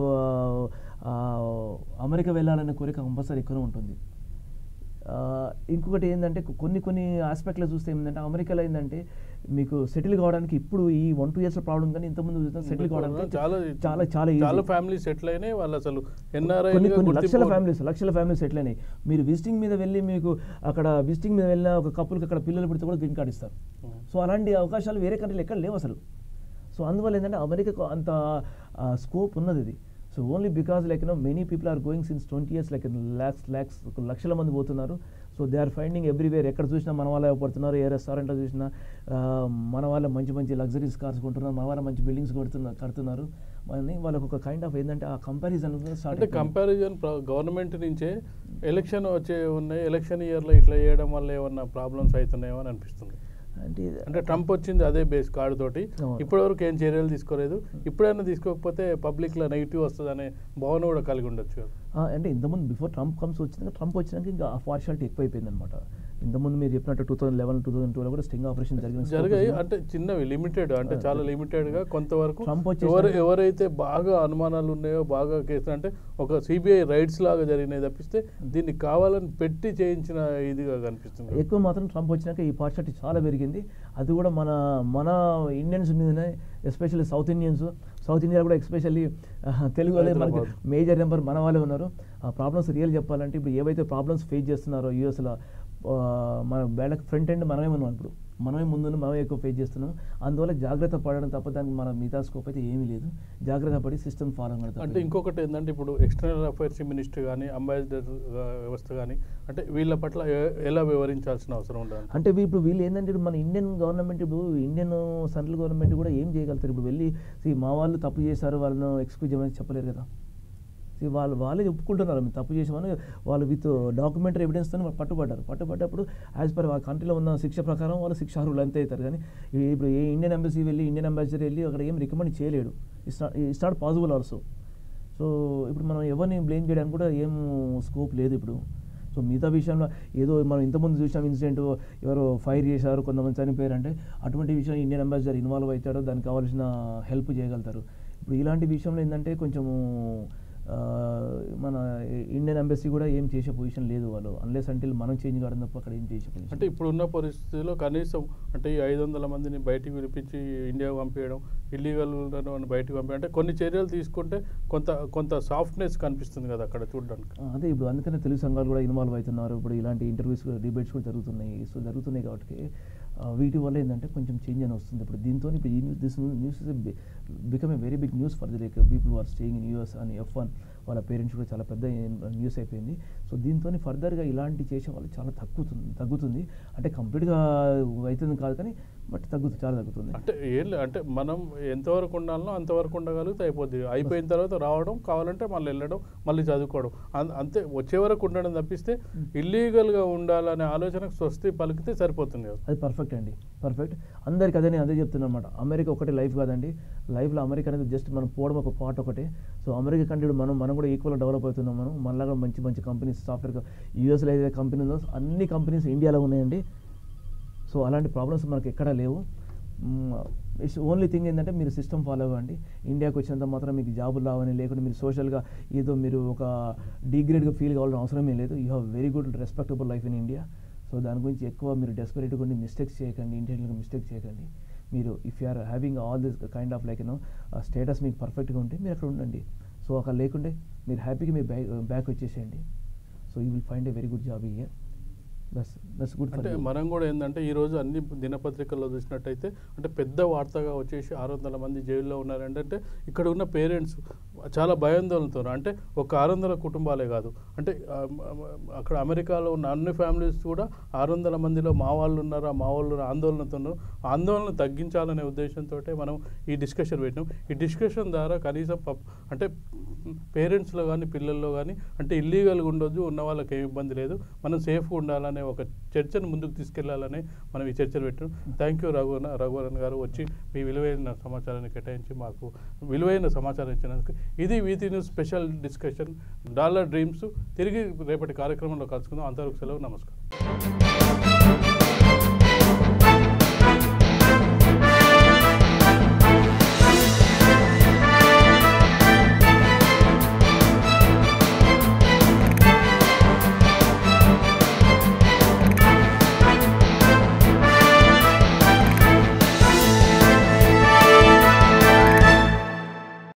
అమెరికా వెళ్ళాలనే కోరిక కంపల్సరీ ఎక్కువనే ఉంటుంది. ఇంకొకటి ఏంటంటే కొన్ని ఆస్పెక్ట్లో చూస్తే ఏంటంటే అమెరికాలో ఏంటంటే మీకు సెటిల్ కావడానికి ఇప్పుడు ఈ 1-2 years ప్రాబ్లం, కానీ ఇంతకుముందు సెటిల్ కావడానికి చాలా ఫ్యామిలీ సెటిల్ అయినాయి. వాళ్ళు అసలు లక్షల ఫ్యామిలీ సెటిల్ అయినాయి. మీరు విజిటింగ్ మీద వెళ్ళి మీకు అక్కడ విజిటింగ్ మీద వెళ్ళిన ఒక కపుల్కి అక్కడ పిల్లలు పుడితే కూడా గ్రీన్ కార్డ్ ఇస్తారు. సో అలాంటి అవకాశాలు వేరే కంట్రీలు ఎక్కడ లేవు అసలు. సో అందువల్ల ఏంటంటే అమెరికాకు అంత స్కోప్ ఉన్నది ఇది. So only because many people are going since 20 years, లక్షల మంది పోతున్నారు. So they are finding everywhere. ఎక్కడ చూసినా మన వాళ్ళే పడుతున్నారు, ఏ రెస్టారెంట్లో చూసినా మన వాళ్ళే మంచి మంచి లగ్జరీస్ కార్స్ కొంటున్నారు, మన వాళ్ళే మంచి బిల్డింగ్స్ కడుతున్నారు. వాళ్ళకి ఒక కైండ్ ఆఫ్ ఏంటంటే ఆ కంపారిజన్ అంటే కంపారిజన్ గవర్నమెంట్ నుంచే ఎలక్షన్ వచ్చే ఉన్నాయి, ఎలక్షన్ ఇయర్లో ఇట్లా చేయడం వల్ల ఏమన్నా ప్రాబ్లమ్స్ అవుతున్నాయో అని అనిపిస్తుంది. అంటే ట్రంప్ వచ్చింది అదే బేస్ కార్డు తోటి, ఇప్పటివరకు ఏం చర్యలు తీసుకోలేదు, ఇప్పుడైనా తీసుకోకపోతే పబ్లిక్లో నెగిటివ్ వస్తుంది అనే భావన కూడా కలిగి ఉండొచ్చు. అంటే ఇంతకుముందు బిఫోర్ ట్రంప్ వచ్చినాక ఇంకా ఆ పార్షాలిటీ ఎక్కువైపోయింది అనమాట. ఇంతకుముందు మీరు చెప్పినట్టు 2011, 2012 కూడా స్టింగ్ ఆపరేషన్ జరిగాయి. అంటే చిన్నవి లిమిటెడ్, అంటే చాలా లిమిటెడ్గా కొంతవరకు ఎవరైతే బాగా అనుమానాలు ఉన్నాయో, బాగా కేసులు అంటే ఒక సిబిఐ రైడ్స్ లాగా జరిగినాయి తప్పిస్తే దీన్ని కావాలని పెట్టి చేయించిన ఇదిగా కనిపిస్తుంది. ఎక్కువ మాత్రం ట్రంప్ వచ్చినాక ఈ పార్షాలిటీ చాలా పెరిగింది. అది కూడా మన ఇండియన్స్ మీదనే, ఎస్పెషల్లీ సౌత్ ఇండియా కూడా ఎస్పెషల్లీ తెలుగు వాళ్ళే మనకి మేజర్ నెంబర్ మన వాళ్ళే ఉన్నారు. ఆ ప్రాబ్లమ్స్ రియల్ చెప్పాలంటే ఇప్పుడు ఏవైతే ప్రాబ్లమ్స్ ఫేస్ చేస్తున్నారో యూఎస్లో, మన బ్యాలక్ ఫ్రంట్ ఎండ్ మనమే ఉన్నాం, ఇప్పుడు మనమే ముందు మనమే ఎక్కువ ఫేస్ చేస్తున్నాం. అందువల్ల జాగ్రత్త పడడం తప్ప దానికి మన మిగతా స్కోప్ అయితే ఏమీ లేదు. జాగ్రత్త పడి సిస్టమ్ ఫాలో అవుతాం. అంటే ఇంకొకటి ఏంటంటే ఇప్పుడు ఎక్స్టర్నల్ అఫైర్స్ మినిస్టర్ కానీ, అంబాసిడర్ వ్యవస్థ కానీ, అంటే వీళ్ళ పట్ల ఎలా వివరించాల్సిన అవసరం ఉంటుంది? అంటే ఇప్పుడు వీళ్ళు ఏంటంటే మన ఇండియన్ గవర్నమెంట్, ఇప్పుడు ఇండియన్ సెంట్రల్ గవర్నమెంట్ కూడా ఏం చేయగలుగుతారు? ఇప్పుడు వెళ్ళి మా వాళ్ళు తప్పు చేశారు, వాళ్ళను ఎక్స్క్యూజ్ చేయమని చెప్పలేరు కదా. వాళ్ళే ఒప్పుకుంటున్నారు మేము తప్పు చేసామని. వాళ్ళు విత్ డాక్యుమెంటరీ ఎవిడెన్స్తో పట్టుబడ్డప్పుడు యాజ్ పర్ వాళ్ళ కంట్రీలో ఉన్న శిక్ష ప్రకారం వాళ్ళు శిక్షార్హులు అంతే అవుతారు. కానీ ఇప్పుడు ఏ ఇండియన్ ఎంబసీ వెళ్ళి, ఇండియన్ అంబాసిడర్ వెళ్ళి అక్కడ ఏం రికమెండ్ చేయలేడు. It's not possible also. So ఇప్పుడు మనం ఎవరిని బ్లేమ్ చేయడానికి కూడా ఏం స్కోప్ లేదు ఇప్పుడు. సో మిగతా విషయంలో ఏదో మనం ఇంతకుముందు చూసాం ఇన్సిడెంట్, ఎవరో ఫైర్ చేశారు, కొంతమంది చనిపోయారంటే అటువంటి విషయం ఇండియన్ అంబాసిడర్ ఇన్వాల్వ్ అవుతాడో, దానికి కావాల్సిన హెల్ప్ చేయగలుగుతారు. ఇప్పుడు ఇలాంటి విషయంలో ఏంటంటే కొంచెము మన ఇండియన్ ఎంబసీ కూడా ఏం చేసే పొజిషన్ లేదు. వాళ్ళు అన్లెస్ అంటిల్ మనం చేంజ్ కావడం తప్ప అక్కడ ఏం చేసే పొజిషన్. అంటే ఇప్పుడున్న పరిస్థితిలో కనీసం అంటే ఈ 500 మందిని బయటికి పిలిపించి ఇండియాకు పంపించడం, ఇల్లీగల్ బయటకు పంపించడం, అంటే కొన్ని చర్యలు తీసుకుంటే కొంత సాఫ్ట్నెస్ కనిపిస్తుంది కదా అక్కడ చూడడానికి. అదే ఇప్పుడు అందుకనే తెలుగు సంఘాలు కూడా ఇన్వాల్వ్ అవుతున్నారు. ఇప్పుడు ఇలాంటి ఇంటర్వ్యూస్, డిబేట్స్ కూడా జరుగుతున్నాయి కాబట్టి వీటి వల్ల ఏంటంటే కొంచెం చేంజ్ అని వస్తుంది. ఇప్పుడు దీంతో this news become a very big news for the like people are staying in US అని F1 వాళ్ళ పేరెంట్స్ కూడా చాలా పెద్ద న్యూస్ అయిపోయింది. సో దీంతో ఫర్దర్గా ఇలాంటి చేసే వాళ్ళు చాలా తగ్గుతుంది. అంటే కంప్లీట్గా అవుతుంది కాదు కానీ బట్ చాలా తగ్గుతుంది. అంటే మనం ఎంతవరకు ఉండాలనో అంతవరకు ఉండగలిగితే అయిపోద్ది. అయిపోయిన తర్వాత రావడం, కావాలంటే మళ్ళీ వెళ్ళడం, మళ్ళీ చదువుకోవడం, అంతే. వచ్చే వరకు ఉండడం తప్పిస్తే ఇల్లీగల్గా ఉండాలనే ఆలోచనకు స్వస్తి పలికితే సరిపోతుంది కదా. అది పర్ఫెక్ట్ అందరికి అదే చెప్తున్నా అనమాట. అమెరికా ఒకటే లైఫ్ కాదండి. లైఫ్లో అమెరికా అనేది జస్ట్ మనం పోవడం ఒక పార్ట్ ఒకటే. సో అమెరికా కంటే మనం కూడా ఈక్వల్గా డెవలప్ అవుతున్నాం. మనలాగా మంచి కంపెనీస్, సాఫ్ట్వేర్ యూఎస్లో ఏదైతే కంపెనీ ఉందో అన్ని కంపెనీస్ ఇండియాలో ఉన్నాయండి. సో అలాంటి ప్రాబ్లమ్స్ మనకి ఎక్కడా లేవు. ఓన్లీ థింగ్ ఏంటంటే మీరు సిస్టమ్ ఫాలో అవ్వండి. ఇండియాకి వచ్చినంత మాత్రం మీకు జాబులు రావని, లేకుంటే మీరు సోషల్గా ఏదో మీరు ఒక డిగ్రేడ్గా ఫీల్ కావాల్సిన అవసరమే లేదు. You have very good respectable life in India. So దాని గురించి ఎక్కువ మీరు డెస్పరేట్గా ఉండి మిస్టేక్స్ చేయకండి, ఇంటెన్షనల్గా మిస్టేక్ చేయకండి. మీరు if you are having all this kind of like status మీకు పర్ఫెక్ట్గా ఉంటే మీరు అక్కడ ఉండండి. సో అక్కడ లేకుంటే మీరు హ్యాపీగా మీరు బ్యాక్ వచ్చేసేయండి. So you will find a very good job here. That's good. అంటే మనం కూడా ఏంటంటే ఈరోజు అన్ని దినపత్రికల్లో చూసినట్టయితే అంటే పెద్ద వార్తగా వచ్చేసి 600 మంది జైల్లో ఉన్నారంటే ఇక్కడ ఉన్న పేరెంట్స్ చాలా భయాందోళనతో, అంటే ఒక 600 కుటుంబాలే కాదు, అంటే అక్కడ అమెరికాలో ఉన్న అన్ని ఫ్యామిలీస్ కూడా 600 మందిలో మా వాళ్ళు ఉన్నారా, మా వాళ్ళు ఆందోళనతో ఉన్నారు. ఆందోళన తగ్గించాలనే ఉద్దేశంతో మనం ఈ డిస్కషన్ పెట్టినాం. ఈ డిస్కషన్ ద్వారా కనీసం అంటే పేరెంట్స్లో కానీ పిల్లల్లో కానీ అంటే ఇల్లీగల్గా ఉండొద్దు, ఉన్న వాళ్ళకి ఏమి ఇబ్బంది లేదు, మనం సేఫ్గా ఉండాలనే ఒక చర్చను ముందుకు తీసుకెళ్లాలని మనం ఈ చర్చలు పెట్టాం. థ్యాంక్ యూ రఘువరన్ గారు, వచ్చి మీ విలువైన సమాచారాన్ని కేటాయించి మాకు విలువైన సమాచారం ఇచ్చినందుకు. ఇది వీతి news special discussion dollar dreams. తిరిగి రేపటి కార్యక్రమంలో కలుసుకుందాం. అంతవరకు సెలవు, నమస్కారం.